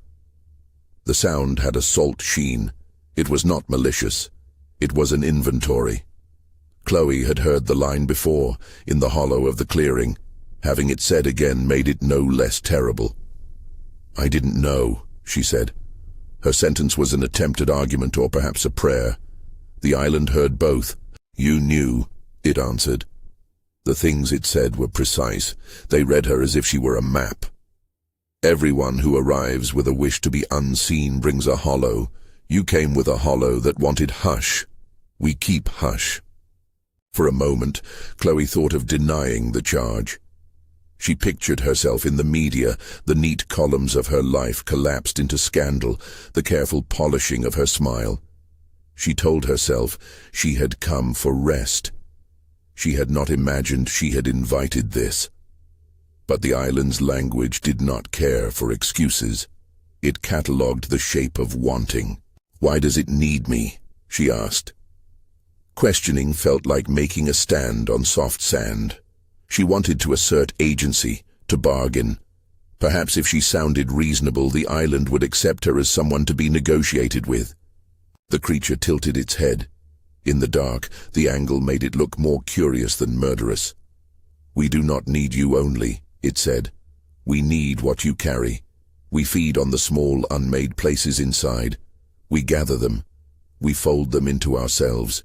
The sound had a salt sheen. It was not malicious. It was an inventory. Chloe had heard the line before, in the hollow of the clearing. Having it said again made it no less terrible. "I didn't know," she said. Her sentence was an attempted argument or perhaps a prayer. The island heard both. "You knew," it answered. The things it said were precise. They read her as if she were a map. "Everyone who arrives with a wish to be unseen brings a hollow. You came with a hollow that wanted hush. We keep hush." For a moment, Chloe thought of denying the charge. She pictured herself in the media, the neat columns of her life collapsed into scandal, the careful polishing of her smile. She told herself she had come for rest. She had not imagined she had invited this. But the island's language did not care for excuses. It catalogued the shape of wanting. "Why does it need me?" she asked. Questioning felt like making a stand on soft sand. She wanted to assert agency, to bargain. Perhaps if she sounded reasonable, the island would accept her as someone to be negotiated with. The creature tilted its head. In the dark, the angle made it look more curious than murderous. "We do not need you only," it said. "We need what you carry. We feed on the small, unmade places inside. We gather them. We fold them into ourselves.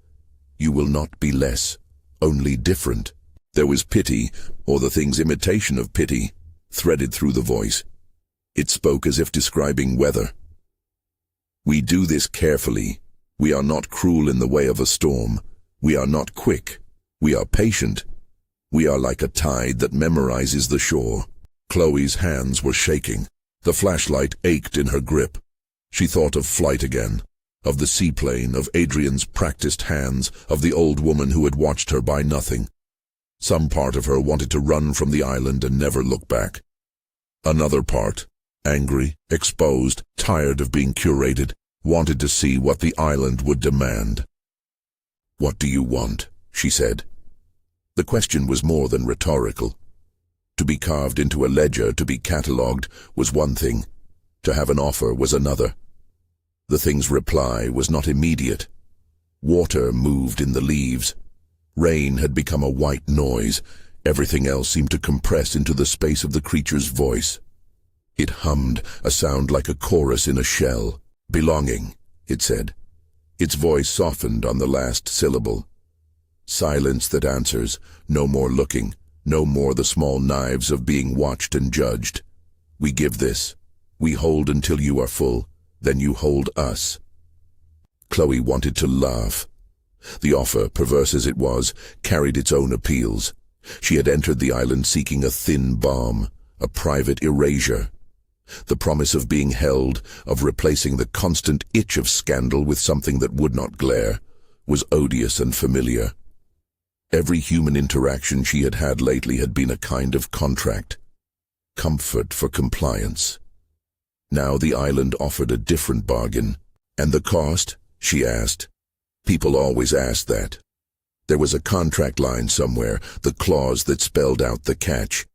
You will not be less, only different." There was pity, or the thing's imitation of pity, threaded through the voice. It spoke as if describing weather. "We do this carefully. We are not cruel in the way of a storm. We are not quick. We are patient. We are like a tide that memorizes the shore." Chloe's hands were shaking. The flashlight ached in her grip. She thought of flight again, of the seaplane, of Adrian's practiced hands, of the old woman who had watched her buy nothing. Some part of her wanted to run from the island and never look back. Another part, angry, exposed, tired of being curated, wanted to see what the island would demand. "What do you want?" she said. The question was more than rhetorical. To be carved into a ledger, to be catalogued, was one thing. To have an offer was another. The thing's reply was not immediate. Water moved in the leaves. Rain had become a white noise. Everything else seemed to compress into the space of the creature's voice. It hummed, a sound like a chorus in a shell. Belonging, it said. Its voice softened on the last syllable. Silence that answers, no more looking, no more the small knives of being watched and judged. We give this. We hold until you are full, then you hold us. Chloe wanted to laugh. The offer, perverse as it was, carried its own appeals. She had entered the island seeking a thin balm, a private erasure. The promise of being held, of replacing the constant itch of scandal with something that would not glare, was odious and familiar. Every human interaction she had had lately had been a kind of contract. Comfort for compliance. Now the island offered a different bargain. And the cost? She asked. People always asked that. There was a contract line somewhere, the clause that spelled out the catch.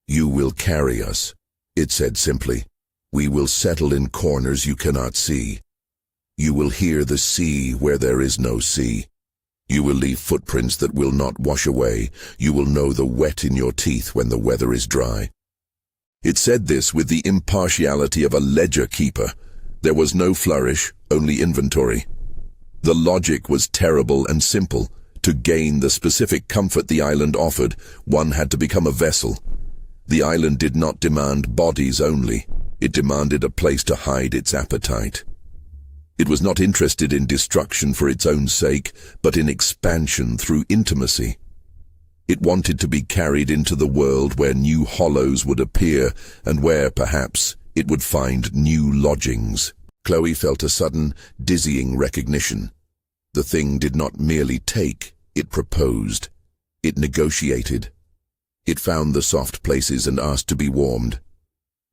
You will carry us, it said simply. We will settle in corners you cannot see. You will hear the sea where there is no sea. You will leave footprints that will not wash away. You will know the wet in your teeth when the weather is dry. It said this with the impartiality of a ledger keeper. There was no flourish, only inventory. The logic was terrible and simple. To gain the specific comfort the island offered, one had to become a vessel. The island did not demand bodies only. It demanded a place to hide its appetite. It was not interested in destruction for its own sake, but in expansion through intimacy. It wanted to be carried into the world where new hollows would appear, and where, perhaps, it would find new lodgings. Chloe felt a sudden, dizzying recognition. The thing did not merely take, it proposed. It negotiated. It found the soft places and asked to be warmed.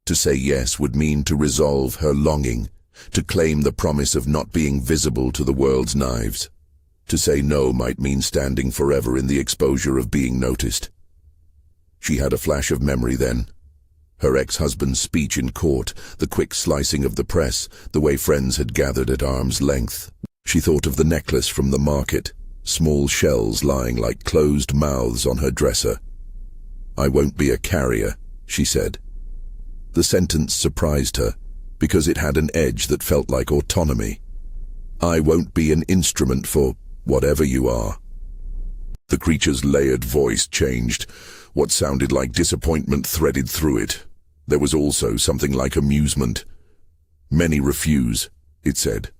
To say yes would mean to resolve her longing, to claim the promise of not being visible to the world's knives. To say no might mean standing forever in the exposure of being noticed. She had a flash of memory then. Her ex-husband's speech in court, the quick slicing of the press, the way friends had gathered at arm's length. She thought of the necklace from the market, small shells lying like closed mouths on her dresser. I won't be a carrier, she said. The sentence surprised her, because it had an edge that felt like autonomy. I won't be an instrument for whatever you are. The creature's layered voice changed. What sounded like disappointment threaded through it. There was also something like amusement. Many refuse, it said.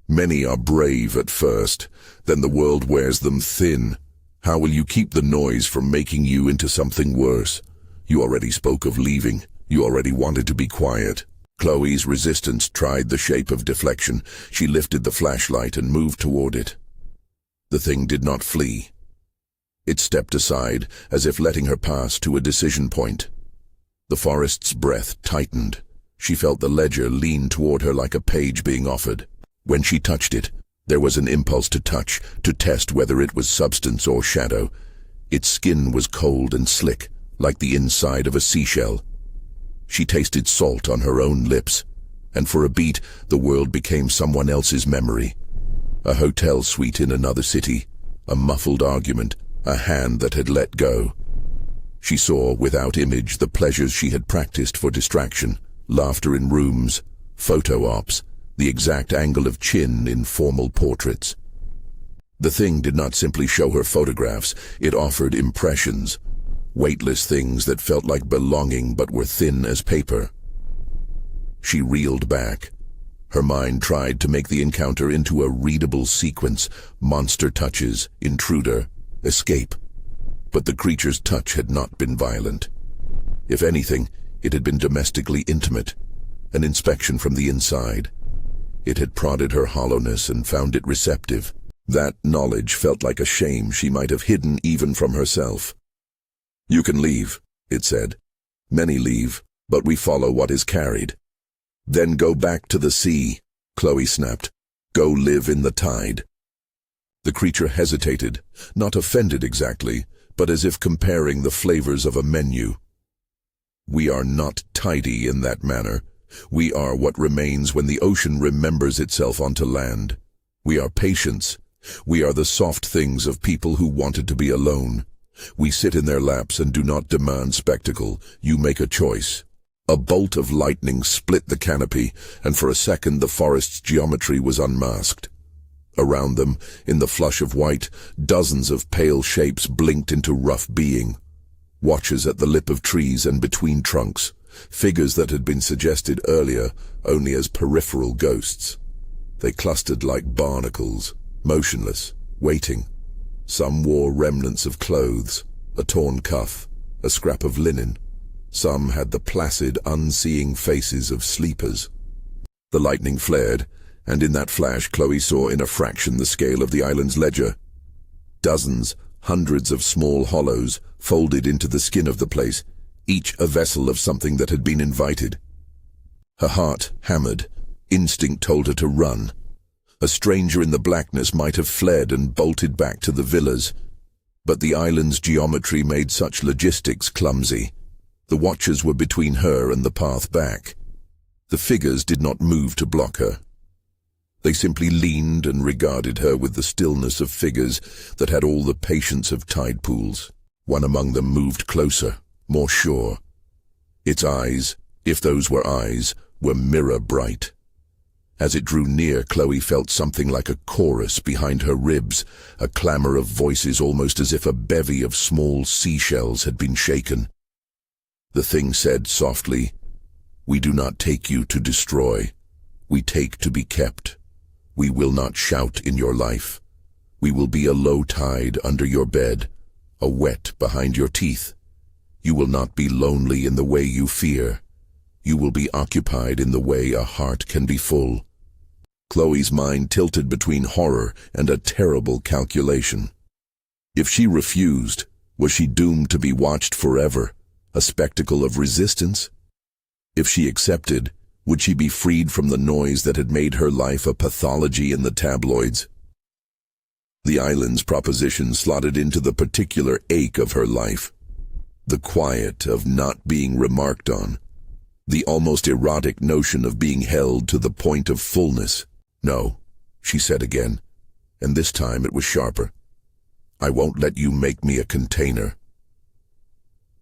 Many are brave at first, then the world wears them thin. How will you keep the noise from making you into something worse? You already spoke of leaving. You already wanted to be quiet. Chloe's resistance tried the shape of deflection. She lifted the flashlight and moved toward it. The thing did not flee. It stepped aside, as if letting her pass to a decision point. The forest's breath tightened. She felt the ledger lean toward her like a page being offered. When she touched it, there was an impulse to touch, to test whether it was substance or shadow. Its skin was cold and slick, like the inside of a seashell. She tasted salt on her own lips, and for a beat, the world became someone else's memory. A hotel suite in another city, a muffled argument, a hand that had let go. She saw, without image, the pleasures she had practiced for distraction, laughter in rooms, photo ops, the exact angle of chin in formal portraits. The thing did not simply show her photographs, it offered impressions, weightless things that felt like belonging but were thin as paper. She reeled back. Her mind tried to make the encounter into a readable sequence, monster touches, intruder, escape. But the creature's touch had not been violent. If anything, it had been domestically intimate, an inspection from the inside. It had prodded her hollowness and found it receptive. That knowledge felt like a shame she might have hidden even from herself. You can leave, it said. Many leave, but we follow what is carried. Then go back to the sea, Chloe snapped. Go live in the tide. The creature hesitated, not offended exactly, but as if comparing the flavors of a menu. We are not tidy in that manner. We are what remains when the ocean remembers itself onto land. We are patience. We are the soft things of people who wanted to be alone. We sit in their laps and do not demand spectacle. You make a choice. A bolt of lightning split the canopy, and for a second the forest's geometry was unmasked. Around them, in the flush of white, dozens of pale shapes blinked into rough being. Watchers at the lip of trees and between trunks, figures that had been suggested earlier only as peripheral ghosts. They clustered like barnacles, motionless, waiting. Some wore remnants of clothes, a torn cuff, a scrap of linen. Some had the placid, unseeing faces of sleepers. The lightning flared, and in that flash Chloe saw in a fraction the scale of the island's ledger. Dozens, hundreds of small hollows folded into the skin of the place, each a vessel of something that had been invited. Her heart hammered. Instinct told her to run. A stranger in the blackness might have fled and bolted back to the villas, but the island's geometry made such logistics clumsy. The watchers were between her and the path back. The figures did not move to block her. They simply leaned and regarded her with the stillness of figures that had all the patience of tide pools. One among them moved closer, more sure. Its eyes, if those were eyes, were mirror-bright. As it drew near, Chloe felt something like a chorus behind her ribs, a clamor of voices almost as if a bevy of small seashells had been shaken. The thing said softly, "We do not take you to destroy. We take to be kept. We will not shout in your life. We will be a low tide under your bed, a wet behind your teeth. You will not be lonely in the way you fear. You will be occupied in the way a heart can be full." Chloe's mind tilted between horror and a terrible calculation. If she refused, was she doomed to be watched forever, a spectacle of resistance? If she accepted, would she be freed from the noise that had made her life a pathology in the tabloids? The island's proposition slotted into the particular ache of her life. The quiet of not being remarked on. The almost erotic notion of being held to the point of fullness. "No," she said again, and this time it was sharper. "I won't let you make me a container."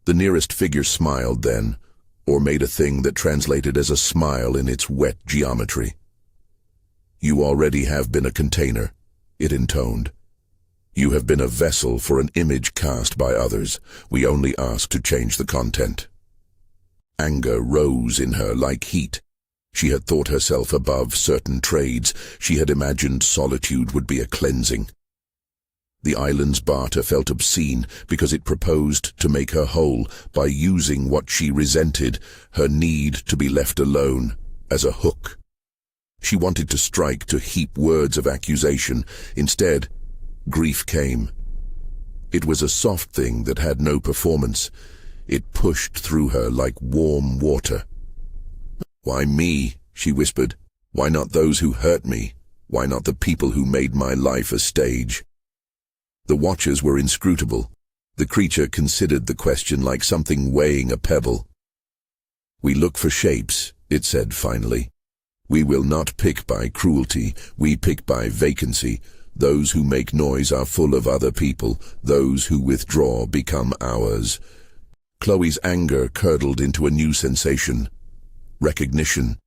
The nearest figure smiled then, or made a thing that translated as a smile in its wet geometry. "You already have been a container," it intoned. "You have been a vessel for an image cast by others. We only ask to change the content." Anger rose in her like heat. She had thought herself above certain trades. She had imagined solitude would be a cleansing. The island's barter felt obscene because it proposed to make her whole by using what she resented, her need to be left alone, as a hook. She wanted to strike, to heap words of accusation. Instead, grief came. It was a soft thing that had no performance. It pushed through her like warm water. "Why me?" she whispered. "Why not those who hurt me? Why not the people who made my life a stage?" The watchers were inscrutable. The creature considered the question like something weighing a pebble. "We look for shapes," it said finally. "We will not pick by cruelty, we pick by vacancy. Those who make noise are full of other people. Those who withdraw become ours." Chloe's anger curdled into a new sensation. Recognition.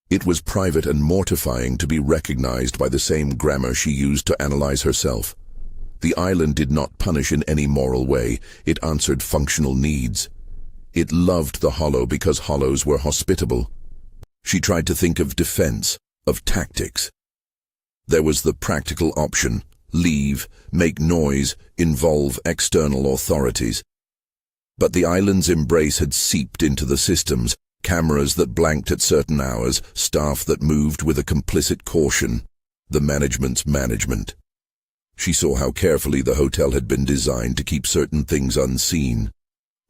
It was private and mortifying to be recognized by the same grammar she used to analyze herself. The island did not punish in any moral way. It answered functional needs. It loved the hollow because hollows were hospitable. She tried to think of defense, of tactics. There was the practical option: leave, make noise, involve external authorities. But the island's embrace had seeped into the systems, cameras that blanked at certain hours, staff that moved with a complicit caution, the management's management. She saw how carefully the hotel had been designed to keep certain things unseen.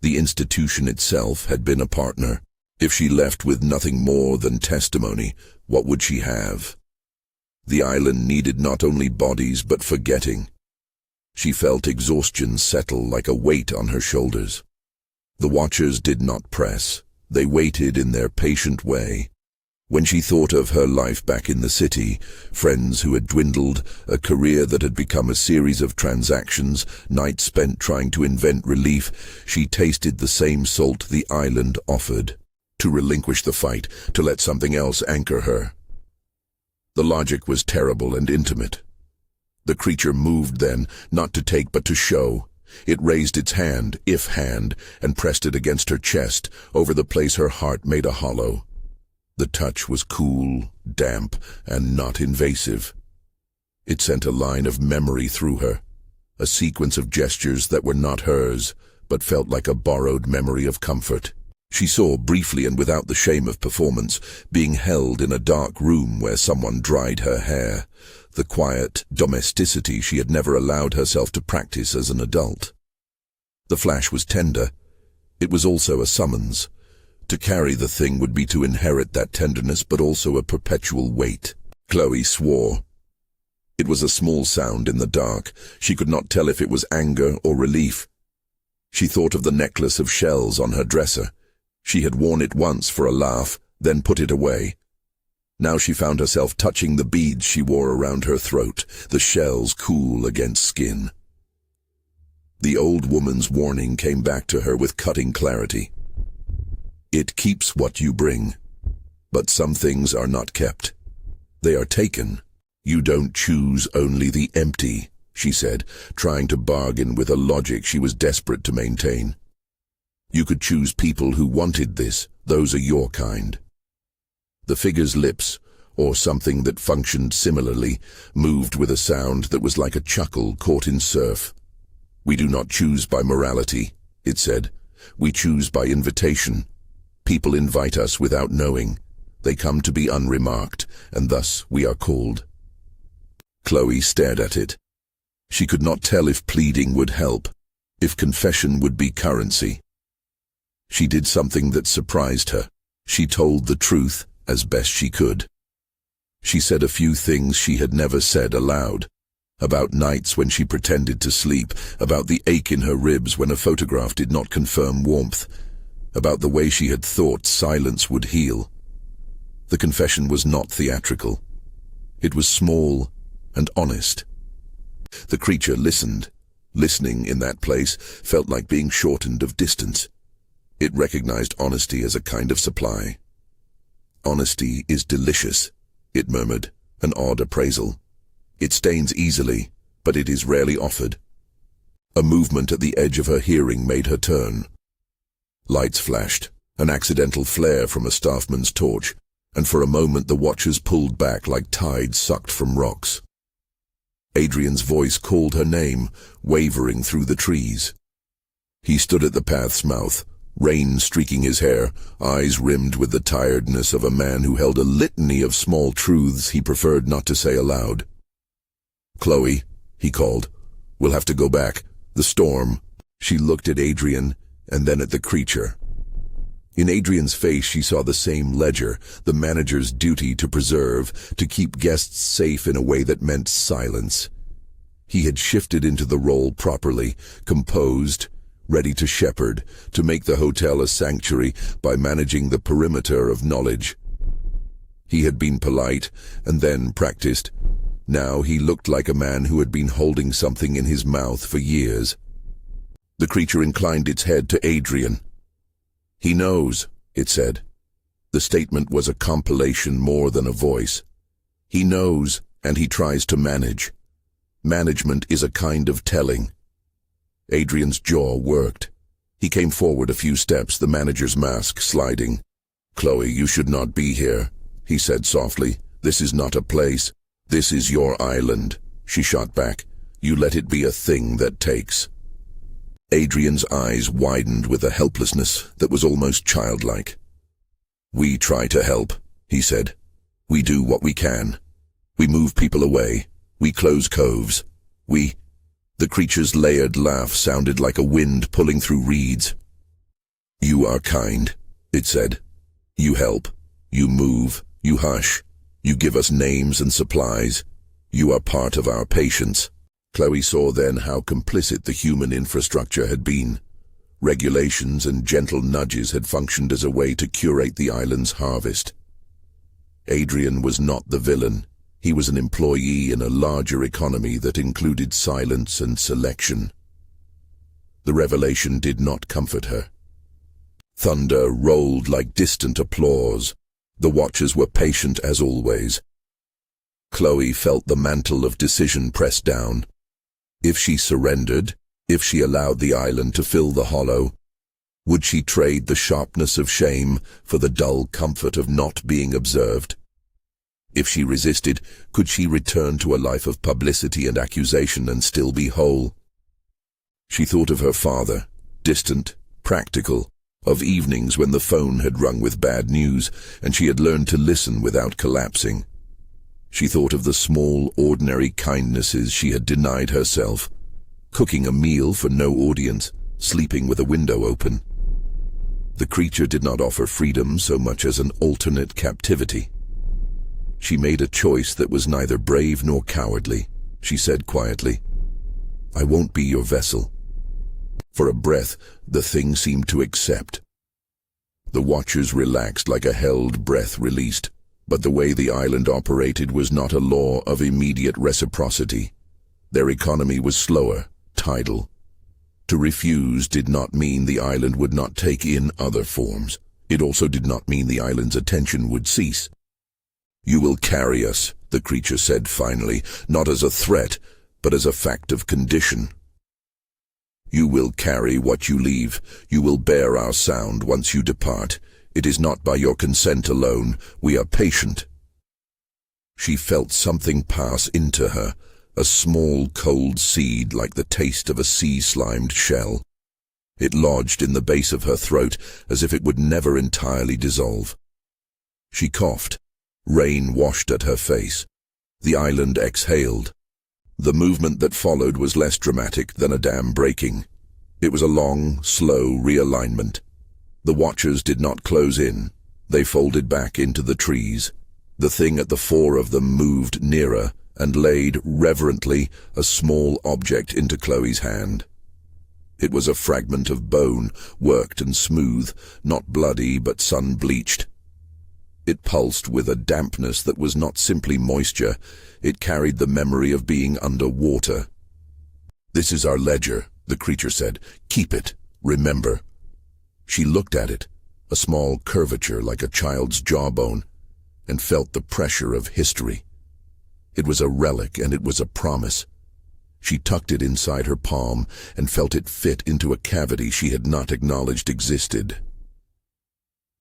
The institution itself had been a partner. If she left with nothing more than testimony, what would she have? The island needed not only bodies but forgetting. She felt exhaustion settle like a weight on her shoulders. The watchers did not press. They waited in their patient way. When she thought of her life back in the city, friends who had dwindled, a career that had become a series of transactions, nights spent trying to invent relief, she tasted the same salt the island offered. to relinquish the fight, to let something else anchor her. The logic was terrible and intimate. The creature moved then, not to take but to show. It raised its hand, if hand, and pressed it against her chest, over the place her heart made a hollow. The touch was cool, damp, and not invasive. It sent a line of memory through her, a sequence of gestures that were not hers, but felt like a borrowed memory of comfort. She saw, briefly and without the shame of performance, being held in a dark room where someone dried her hair, the quiet domesticity she had never allowed herself to practice as an adult. The flash was tender. It was also a summons. To carry the thing would be to inherit that tenderness, but also a perpetual weight. Chloe swore. It was a small sound in the dark. She could not tell if it was anger or relief. She thought of the necklace of shells on her dresser. She had worn it once for a laugh, then put it away. Now she found herself touching the beads she wore around her throat, the shells cool against skin. The old woman's warning came back to her with cutting clarity. It keeps what you bring, but some things are not kept. They are taken. You don't choose only the empty, she said, trying to bargain with a logic she was desperate to maintain. You could choose people who wanted this. Those are your kind. The figure's lips, or something that functioned similarly, moved with a sound that was like a chuckle caught in surf. We do not choose by morality, it said. We choose by invitation. People invite us without knowing. They come to be unremarked, and thus we are called. Chloe stared at it. She could not tell if pleading would help, if confession would be currency. She did something that surprised her. She told the truth as best she could. She said a few things she had never said aloud. About nights when she pretended to sleep, about the ache in her ribs when a photograph did not confirm warmth, about the way she had thought silence would heal. The confession was not theatrical. It was small and honest. The creature listened. Listening in that place felt like being shortened of distance. It recognized honesty as a kind of supply. Honesty is delicious, it murmured, an odd appraisal. It stains easily, but it is rarely offered. A movement at the edge of her hearing made her turn. Lights flashed, an accidental flare from a staffman's torch, and for a moment the watchers pulled back like tides sucked from rocks. Adrian's voice called her name, wavering through the trees. He stood at the path's mouth, rain streaking his hair, eyes rimmed with the tiredness of a man who held a litany of small truths he preferred not to say aloud. "Chloe," he called, "we'll have to go back. The storm." She looked at Adrian, and then at the creature. In Adrian's face she saw the same ledger, the manager's duty to preserve, to keep guests safe in a way that meant silence. He had shifted into the role properly, composed, ready to shepherd, to make the hotel a sanctuary by managing the perimeter of knowledge. He had been polite, and then practiced. Now he looked like a man who had been holding something in his mouth for years. The creature inclined its head to Adrian. "He knows," it said. The statement was a compilation more than a voice. He knows, and he tries to manage. Management is a kind of telling. Adrian's jaw worked. He came forward a few steps, the manager's mask sliding. "Chloe, you should not be here," he said softly. "This is not a place. This is your island," she shot back. "You let it be a thing that takes." Adrian's eyes widened with a helplessness that was almost childlike. "We try to help," he said. "We do what we can. We move people away. We close coves. We—" The creature's layered laugh sounded like a wind pulling through reeds. "You are kind," it said. "You help. You move. You hush. You give us names and supplies. You are part of our patience." Chloe saw then how complicit the human infrastructure had been. Regulations and gentle nudges had functioned as a way to curate the island's harvest. Adrian was not the villain. He was an employee in a larger economy that included silence and selection. The revelation did not comfort her. Thunder rolled like distant applause. The watchers were patient as always. Chloe felt the mantle of decision pressed down. If she surrendered, if she allowed the island to fill the hollow, would she trade the sharpness of shame for the dull comfort of not being observed? If she resisted, could she return to a life of publicity and accusation and still be whole? She thought of her father, distant, practical, of evenings when the phone had rung with bad news and she had learned to listen without collapsing. She thought of the small, ordinary kindnesses she had denied herself, cooking a meal for no audience, sleeping with a window open. The creature did not offer freedom so much as an alternate captivity. She made a choice that was neither brave nor cowardly. She said quietly, "I won't be your vessel." For a breath, the thing seemed to accept. The watchers relaxed like a held breath released, but the way the island operated was not a law of immediate reciprocity. Their economy was slower, tidal. To refuse did not mean the island would not take in other forms. It also did not mean the island's attention would cease. "You will carry us," the creature said finally, not as a threat, but as a fact of condition. "You will carry what you leave. You will bear our sound once you depart. It is not by your consent alone. We are patient." She felt something pass into her, a small, cold seed like the taste of a sea-slimed shell. It lodged in the base of her throat as if it would never entirely dissolve. She coughed. Rain washed at her face. The island exhaled. The movement that followed was less dramatic than a dam breaking. It was a long, slow realignment. The watchers did not close in. They folded back into the trees. The thing at the fore of them moved nearer and laid reverently a small object into Chloe's hand. It was a fragment of bone, worked and smooth, not bloody but sun-bleached. It pulsed with a dampness that was not simply moisture. It carried the memory of being under water. "This is our ledger," the creature said. "Keep it. Remember." She looked at it, a small curvature like a child's jawbone, and felt the pressure of history. It was a relic and it was a promise. She tucked it inside her palm and felt it fit into a cavity she had not acknowledged existed.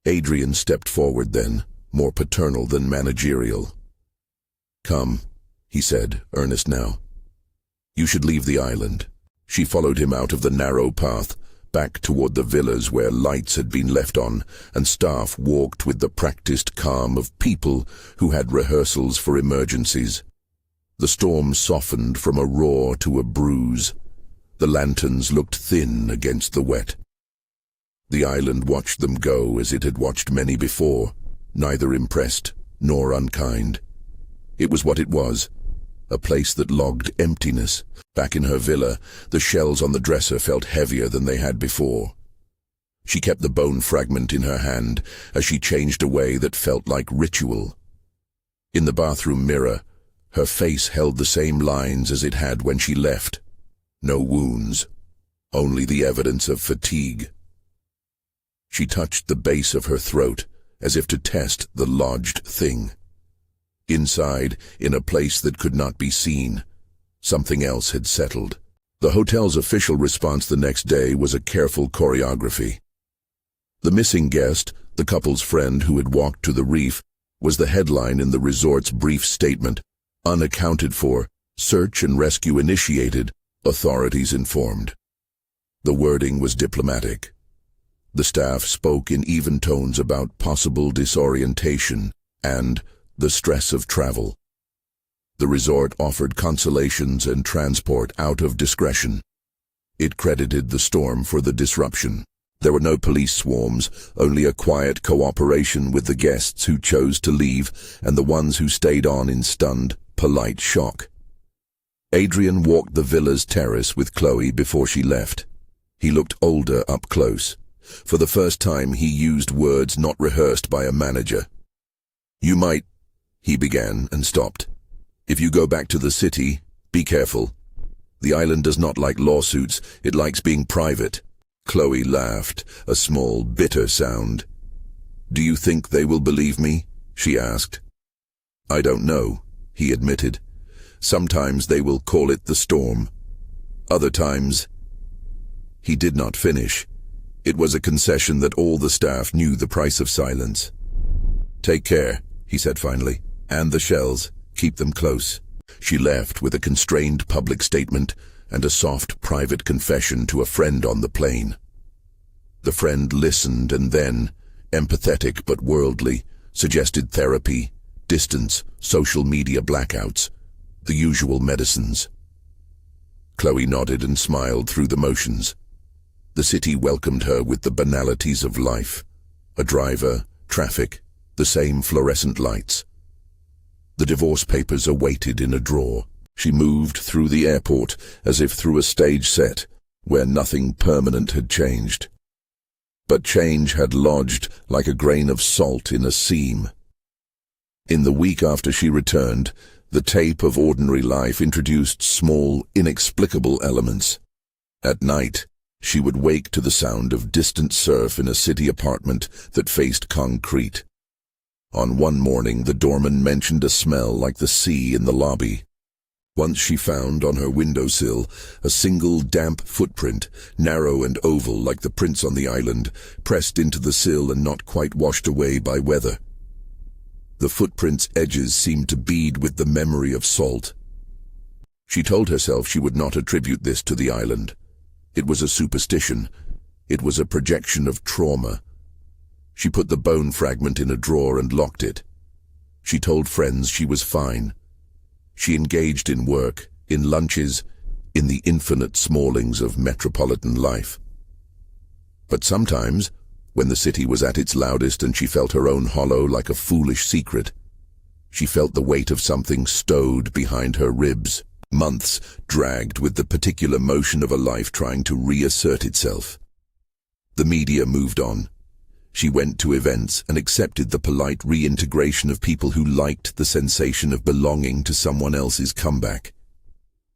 Adrian stepped forward then, more paternal than managerial. "Come," he said, earnest now. "You should leave the island." She followed him out of the narrow path, back toward the villas where lights had been left on, and staff walked with the practiced calm of people who had rehearsals for emergencies. The storm softened from a roar to a bruise. The lanterns looked thin against the wet. The island watched them go as it had watched many before, neither impressed nor unkind. It was what it was, a place that logged emptiness. Back in her villa, the shells on the dresser felt heavier than they had before. She kept the bone fragment in her hand as she changed a way that felt like ritual. In the bathroom mirror, her face held the same lines as it had when she left. No wounds, only the evidence of fatigue. She touched the base of her throat, as if to test the lodged thing. Inside, in a place that could not be seen, something else had settled. The hotel's official response the next day was a careful choreography. The missing guest, the couple's friend who had walked to the reef, was the headline in the resort's brief statement. Unaccounted for, search and rescue initiated, authorities informed. The wording was diplomatic. The staff spoke in even tones about possible disorientation and the stress of travel. The resort offered consolations and transport out of discretion. It credited the storm for the disruption. There were no police swarms, only a quiet cooperation with the guests who chose to leave and the ones who stayed on in stunned, polite shock. Adrian walked the villa's terrace with Chloe before she left. He looked older up close. For the first time he used words not rehearsed by a manager. "You might," he began and stopped. "If you go back to the city, be careful. The island does not like lawsuits, it likes being private." Chloe laughed, a small, bitter sound. "Do you think they will believe me?" she asked. "I don't know," he admitted. "Sometimes they will call it the storm. Other times—" He did not finish. It was a concession that all the staff knew the price of silence. "Take care," he said finally. "And the shells. Keep them close." She left with a constrained public statement and a soft private confession to a friend on the plane. The friend listened and then, empathetic but worldly, suggested therapy, distance, social media blackouts, the usual medicines. Chloe nodded and smiled through the motions. The city welcomed her with the banalities of life: a driver, traffic, the same fluorescent lights. The divorce papers awaited in a drawer. She moved through the airport as if through a stage set where nothing permanent had changed. But change had lodged like a grain of salt in a seam. In the week after she returned, the tape of ordinary life introduced small, inexplicable elements. At night, she would wake to the sound of distant surf in a city apartment that faced concrete. On one morning, the doorman mentioned a smell like the sea in the lobby. Once she found on her windowsill a single damp footprint, narrow and oval like the prints on the island, pressed into the sill and not quite washed away by weather. The footprint's edges seemed to bead with the memory of salt. She told herself she would not attribute this to the island. It was a superstition. It was a projection of trauma. She put the bone fragment in a drawer and locked it. She told friends she was fine. She engaged in work, in lunches, in the infinite smallings of metropolitan life. But sometimes, when the city was at its loudest and she felt her own hollow like a foolish secret, she felt the weight of something stowed behind her ribs. Months dragged with the particular motion of a life trying to reassert itself. The media moved on. She went to events and accepted the polite reintegration of people who liked the sensation of belonging to someone else's comeback.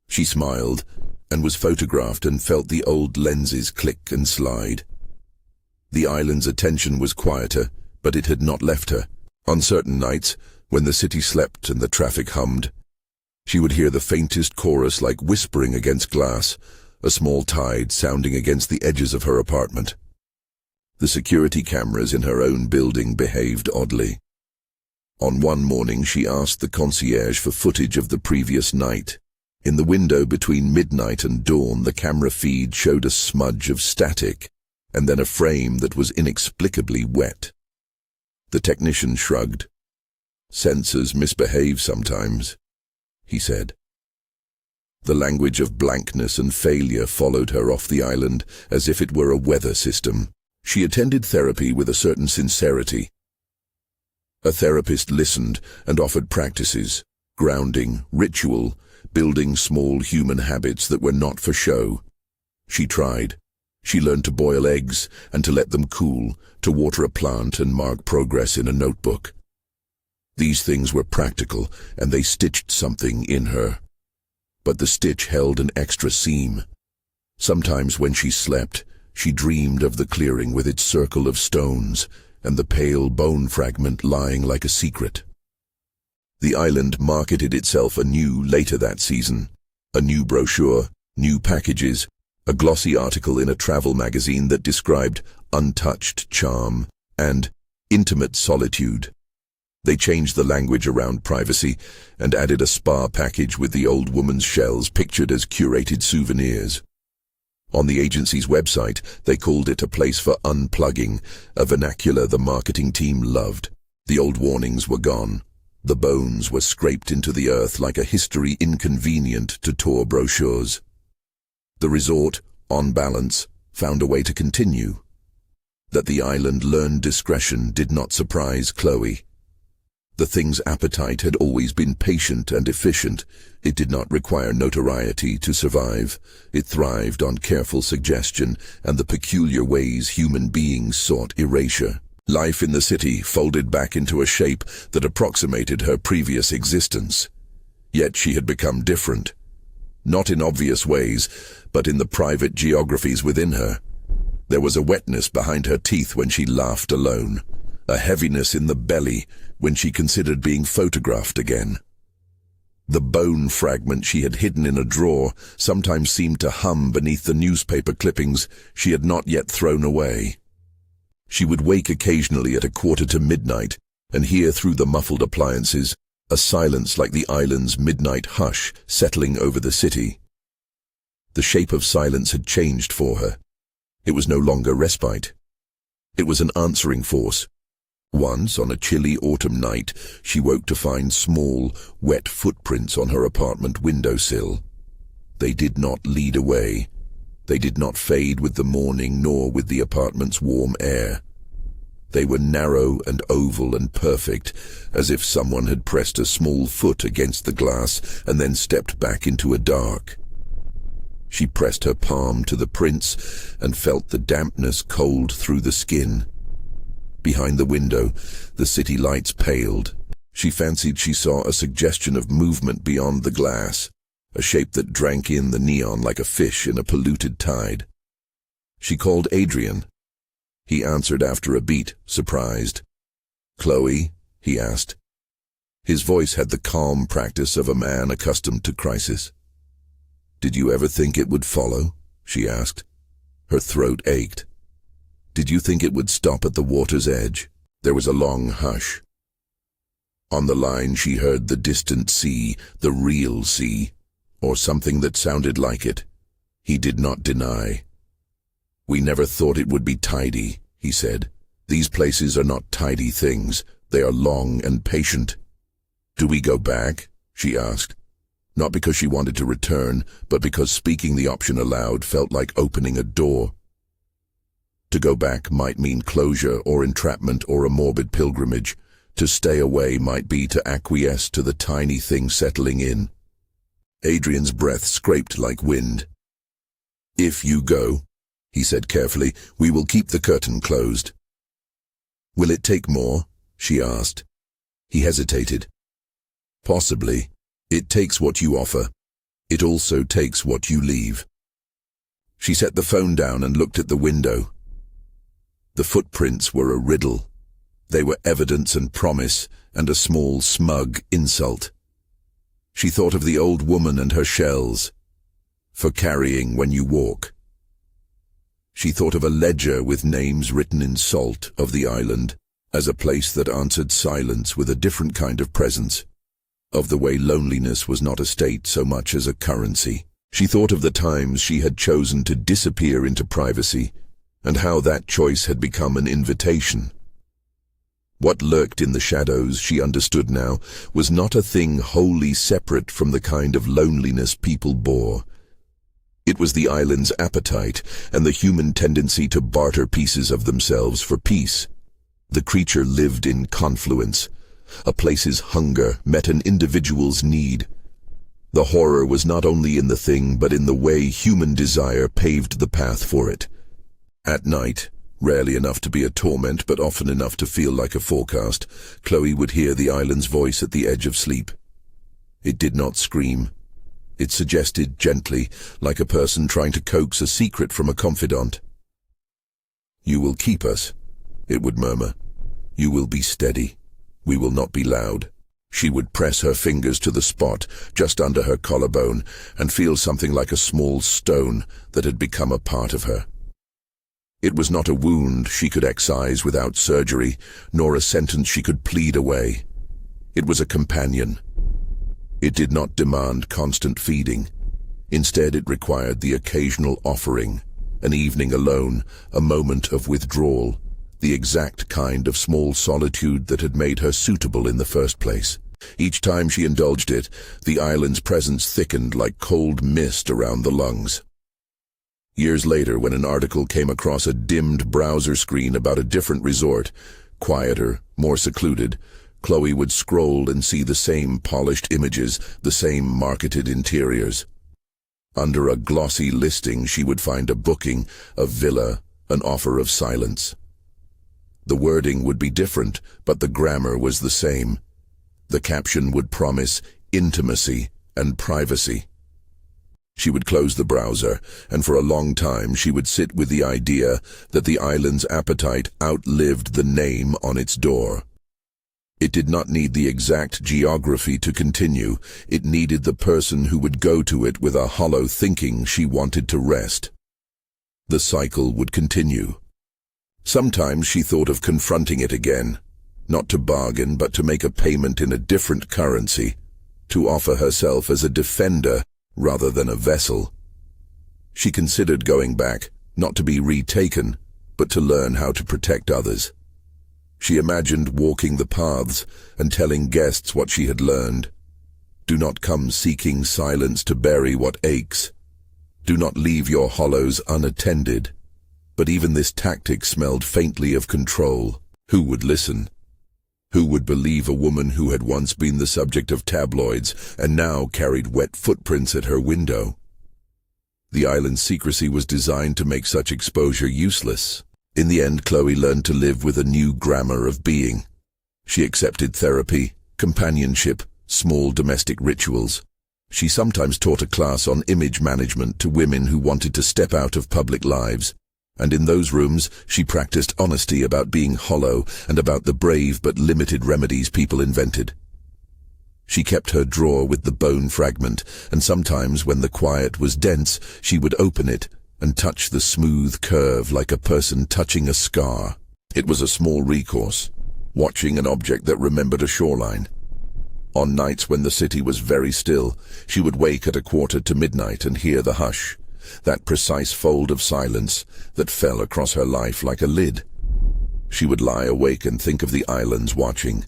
She smiled and was photographed and felt the old lenses click and slide. The island's attention was quieter, but it had not left her. On certain nights, when the city slept and the traffic hummed, she would hear the faintest chorus like whispering against glass, a small tide sounding against the edges of her apartment. The security cameras in her own building behaved oddly. On one morning, she asked the concierge for footage of the previous night. In the window between midnight and dawn, the camera feed showed a smudge of static, and then a frame that was inexplicably wet. The technician shrugged. "Sensors misbehave sometimes," he said. The language of blankness and failure followed her off the island as if it were a weather system. She attended therapy with a certain sincerity. A therapist listened and offered practices, grounding, ritual, building small human habits that were not for show. She tried. She learned to boil eggs and to let them cool, to water a plant and mark progress in a notebook. These things were practical, and they stitched something in her. But the stitch held an extra seam. Sometimes when she slept, she dreamed of the clearing with its circle of stones and the pale bone fragment lying like a secret. The island marketed itself anew later that season. A new brochure, new packages, a glossy article in a travel magazine that described untouched charm and intimate solitude. They changed the language around privacy and added a spa package with the old woman's shells pictured as curated souvenirs. On the agency's website, they called it a place for unplugging, a vernacular the marketing team loved. The old warnings were gone. The bones were scraped into the earth like a history inconvenient to tour brochures. The resort, on balance, found a way to continue. That the island learned discretion did not surprise Chloe. The thing's appetite had always been patient and efficient. It did not require notoriety to survive. It thrived on careful suggestion and the peculiar ways human beings sought erasure. Life in the city folded back into a shape that approximated her previous existence. Yet she had become different. Not in obvious ways, but in the private geographies within her. There was a wetness behind her teeth when she laughed alone, a heaviness in the belly when she considered being photographed again. The bone fragment she had hidden in a drawer sometimes seemed to hum beneath the newspaper clippings she had not yet thrown away. She would wake occasionally at 1:45 and hear through the muffled appliances a silence like the island's midnight hush settling over the city. The shape of silence had changed for her. It was no longer respite. It was an answering force. Once, on a chilly autumn night, she woke to find small, wet footprints on her apartment windowsill. They did not lead away. They did not fade with the morning nor with the apartment's warm air. They were narrow and oval and perfect, as if someone had pressed a small foot against the glass and then stepped back into a dark. She pressed her palm to the prints and felt the dampness cold through the skin. Behind the window, the city lights paled. She fancied she saw a suggestion of movement beyond the glass, a shape that drank in the neon like a fish in a polluted tide. She called Adrian. He answered after a beat, surprised. "Chloe?" he asked. His voice had the calm practice of a man accustomed to crisis. "Did you ever think it would follow?" she asked. Her throat ached. "Did you think it would stop at the water's edge?" There was a long hush. On the line she heard the distant sea, the real sea, or something that sounded like it. He did not deny. "We never thought it would be tidy," he said. "These places are not tidy things. They are long and patient." "Do we go back?" she asked. Not because she wanted to return, but because speaking the option aloud felt like opening a door. To go back might mean closure or entrapment or a morbid pilgrimage. To stay away might be to acquiesce to the tiny thing settling in. Adrian's breath scraped like wind. "If you go," he said carefully, "we will keep the curtain closed." "Will it take more?" she asked. He hesitated. "Possibly. It takes what you offer. It also takes what you leave." She set the phone down and looked at the window. The footprints were a riddle. They were evidence and promise, and a small, smug insult. She thought of the old woman and her shells. "For carrying when you walk." She thought of a ledger with names written in salt of the island, as a place that answered silence with a different kind of presence. Of the way loneliness was not a state so much as a currency. She thought of the times she had chosen to disappear into privacy, and how that choice had become an invitation. What lurked in the shadows, she understood now, was not a thing wholly separate from the kind of loneliness people bore. It was the island's appetite and the human tendency to barter pieces of themselves for peace. The creature lived in confluence. A place's hunger met an individual's need. The horror was not only in the thing, but in the way human desire paved the path for it. At night, rarely enough to be a torment, but often enough to feel like a forecast, Chloe would hear the island's voice at the edge of sleep. It did not scream. It suggested gently, like a person trying to coax a secret from a confidant. "You will keep us," it would murmur. "You will be steady. We will not be loud." She would press her fingers to the spot just under her collarbone and feel something like a small stone that had become a part of her. It was not a wound she could excise without surgery, nor a sentence she could plead away. It was a companion. It did not demand constant feeding. Instead, it required the occasional offering, an evening alone, a moment of withdrawal, the exact kind of small solitude that had made her suitable in the first place. Each time she indulged it, the island's presence thickened like cold mist around the lungs. Years later, when an article came across a dimmed browser screen about a different resort, quieter, more secluded, Chloe would scroll and see the same polished images, the same marketed interiors. Under a glossy listing, she would find a booking, a villa, an offer of silence. The wording would be different, but the grammar was the same. The caption would promise intimacy and privacy. She would close the browser, and for a long time she would sit with the idea that the island's appetite outlived the name on its door. It did not need the exact geography to continue. It needed the person who would go to it with a hollow thinking she wanted to rest. The cycle would continue. Sometimes she thought of confronting it again, not to bargain but to make a payment in a different currency, to offer herself as a defender rather than a vessel. She considered going back, not to be retaken, but to learn how to protect others. She imagined walking the paths and telling guests what she had learned. Do not come seeking silence to bury what aches. Do not leave your hollows unattended. But even this tactic smelled faintly of control. Who would listen? Who would believe a woman who had once been the subject of tabloids and now carried wet footprints at her window? The island's secrecy was designed to make such exposure useless. In the end, Chloe learned to live with a new grammar of being. She accepted therapy, companionship, small domestic rituals. She sometimes taught a class on image management to women who wanted to step out of public lives. And in those rooms, she practiced honesty about being hollow and about the brave but limited remedies people invented. She kept her drawer with the bone fragment, and sometimes when the quiet was dense, she would open it and touch the smooth curve like a person touching a scar. It was a small recourse, watching an object that remembered a shoreline. On nights when the city was very still, she would wake at 1:45 and hear the hush, that precise fold of silence that fell across her life like a lid. She would lie awake and think of the islands watching.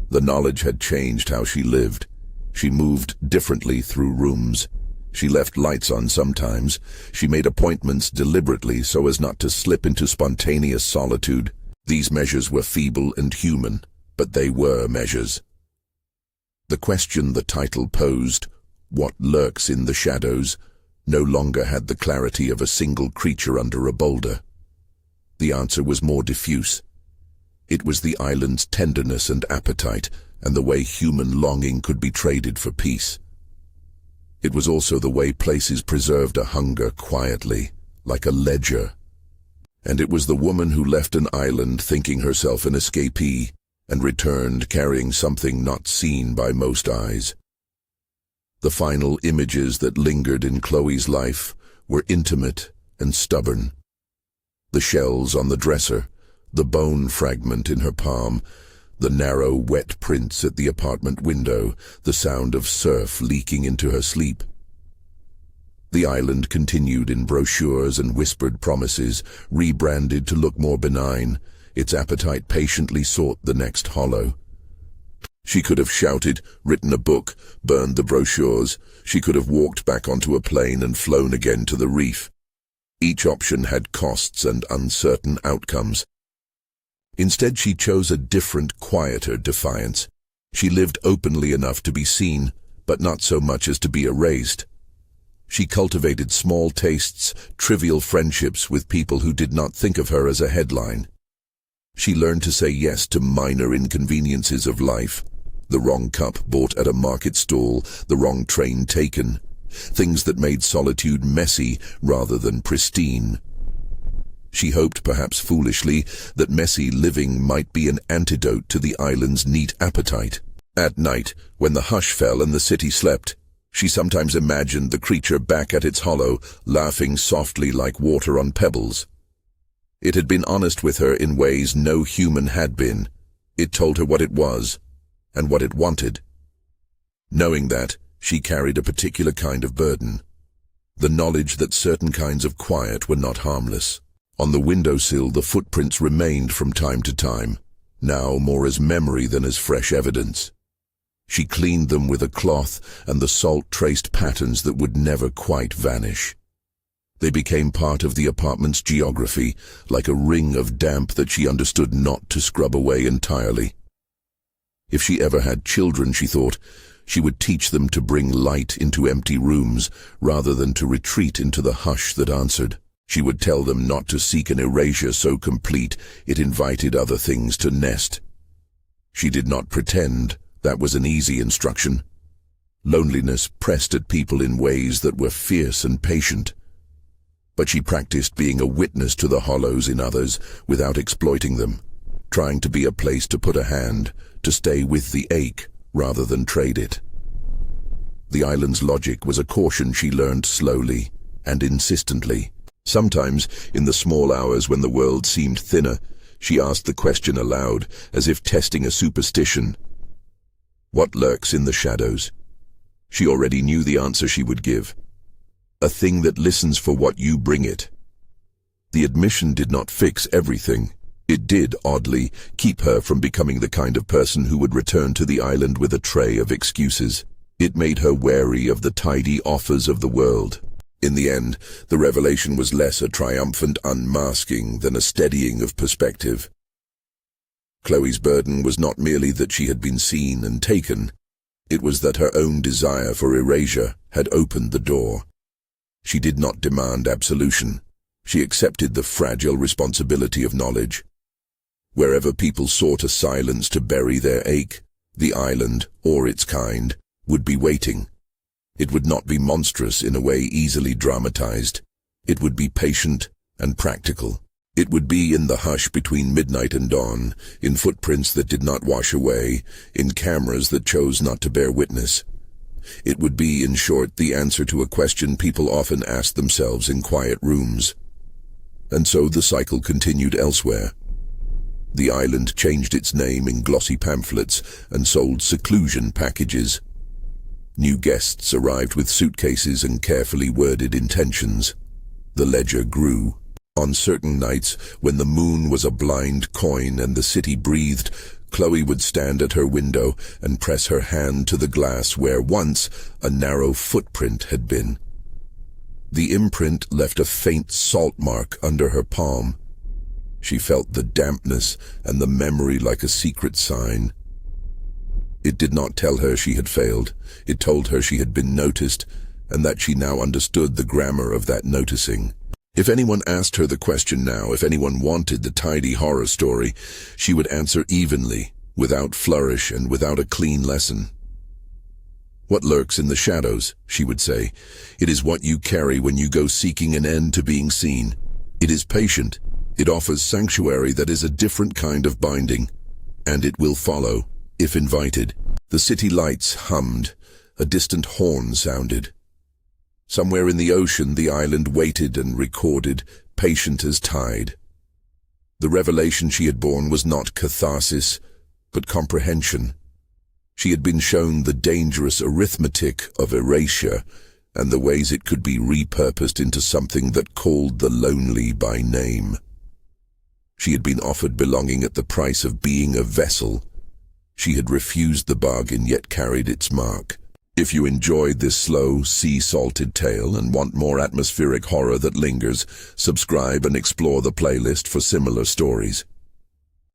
The knowledge had changed how she lived. She moved differently through rooms. She left lights on sometimes. She made appointments deliberately so as not to slip into spontaneous solitude. These measures were feeble and human, but they were measures. The question the title posed, what lurks in the shadows, no longer had the clarity of a single creature under a boulder. The answer was more diffuse. It was the island's tenderness and appetite, and the way human longing could be traded for peace. It was also the way places preserved a hunger quietly, like a ledger. And it was the woman who left an island thinking herself an escapee, and returned carrying something not seen by most eyes. The final images that lingered in Chloe's life were intimate and stubborn. The shells on the dresser, the bone fragment in her palm, the narrow, wet prints at the apartment window, the sound of surf leaking into her sleep. The island continued in brochures and whispered promises, rebranded to look more benign. Its appetite patiently sought the next hollow. She could have shouted, written a book, burned the brochures. She could have walked back onto a plane and flown again to the reef. Each option had costs and uncertain outcomes. Instead, she chose a different, quieter defiance. She lived openly enough to be seen, but not so much as to be erased. She cultivated small tastes, trivial friendships with people who did not think of her as a headline. She learned to say yes to minor inconveniences of life. The wrong cup bought at a market stall, the wrong train taken. Things that made solitude messy rather than pristine. She hoped, perhaps foolishly, that messy living might be an antidote to the island's neat appetite. At night, when the hush fell and the city slept, she sometimes imagined the creature back at its hollow, laughing softly like water on pebbles. It had been honest with her in ways no human had been. It told her what it was, and what it wanted. Knowing that, she carried a particular kind of burden. The knowledge that certain kinds of quiet were not harmless. On the windowsill, the footprints remained from time to time, now more as memory than as fresh evidence. She cleaned them with a cloth, and the salt traced patterns that would never quite vanish. They became part of the apartment's geography, like a ring of damp that she understood not to scrub away entirely. If she ever had children, she thought, she would teach them to bring light into empty rooms, rather than to retreat into the hush that answered. She would tell them not to seek an erasure so complete it invited other things to nest. She did not pretend that was an easy instruction. Loneliness pressed at people in ways that were fierce and patient. But she practiced being a witness to the hollows in others without exploiting them, trying to be a place to put a hand, to stay with the ache rather than trade it. The island's logic was a caution she learned slowly and insistently. Sometimes, in the small hours when the world seemed thinner, she asked the question aloud, as if testing a superstition. What lurks in the shadows? She already knew the answer she would give. A thing that listens for what you bring it. The admission did not fix everything. It did, oddly, keep her from becoming the kind of person who would return to the island with a tray of excuses. It made her wary of the tidy offers of the world. In the end, the revelation was less a triumphant unmasking than a steadying of perspective. Chloe's burden was not merely that she had been seen and taken. It was that her own desire for erasure had opened the door. She did not demand absolution. She accepted the fragile responsibility of knowledge. Wherever people sought a silence to bury their ache, the island, or its kind, would be waiting. It would not be monstrous in a way easily dramatized. It would be patient and practical. It would be in the hush between midnight and dawn, in footprints that did not wash away, in cameras that chose not to bear witness. It would be, in short, the answer to a question people often ask themselves in quiet rooms. And so the cycle continued elsewhere. The island changed its name in glossy pamphlets and sold seclusion packages. New guests arrived with suitcases and carefully worded intentions. The ledger grew. On certain nights, when the moon was a blind coin and the city breathed, Chloe would stand at her window and press her hand to the glass where once a narrow footprint had been. The imprint left a faint salt mark under her palm. She felt the dampness and the memory like a secret sign. It did not tell her she had failed. It told her she had been noticed, and that she now understood the grammar of that noticing. If anyone asked her the question now, if anyone wanted the tidy horror story, she would answer evenly, without flourish and without a clean lesson. What lurks in the shadows, she would say. It is what you carry when you go seeking an end to being seen. It is patient. It offers sanctuary that is a different kind of binding. And it will follow, if invited. The city lights hummed. A distant horn sounded. Somewhere in the ocean, the island waited and recorded, patient as tide. The revelation she had borne was not catharsis, but comprehension. She had been shown the dangerous arithmetic of erasure and the ways it could be repurposed into something that called the lonely by name. She had been offered belonging at the price of being a vessel. She had refused the bargain, yet carried its mark. If you enjoyed this slow, sea-salted tale and want more atmospheric horror that lingers, subscribe and explore the playlist for similar stories.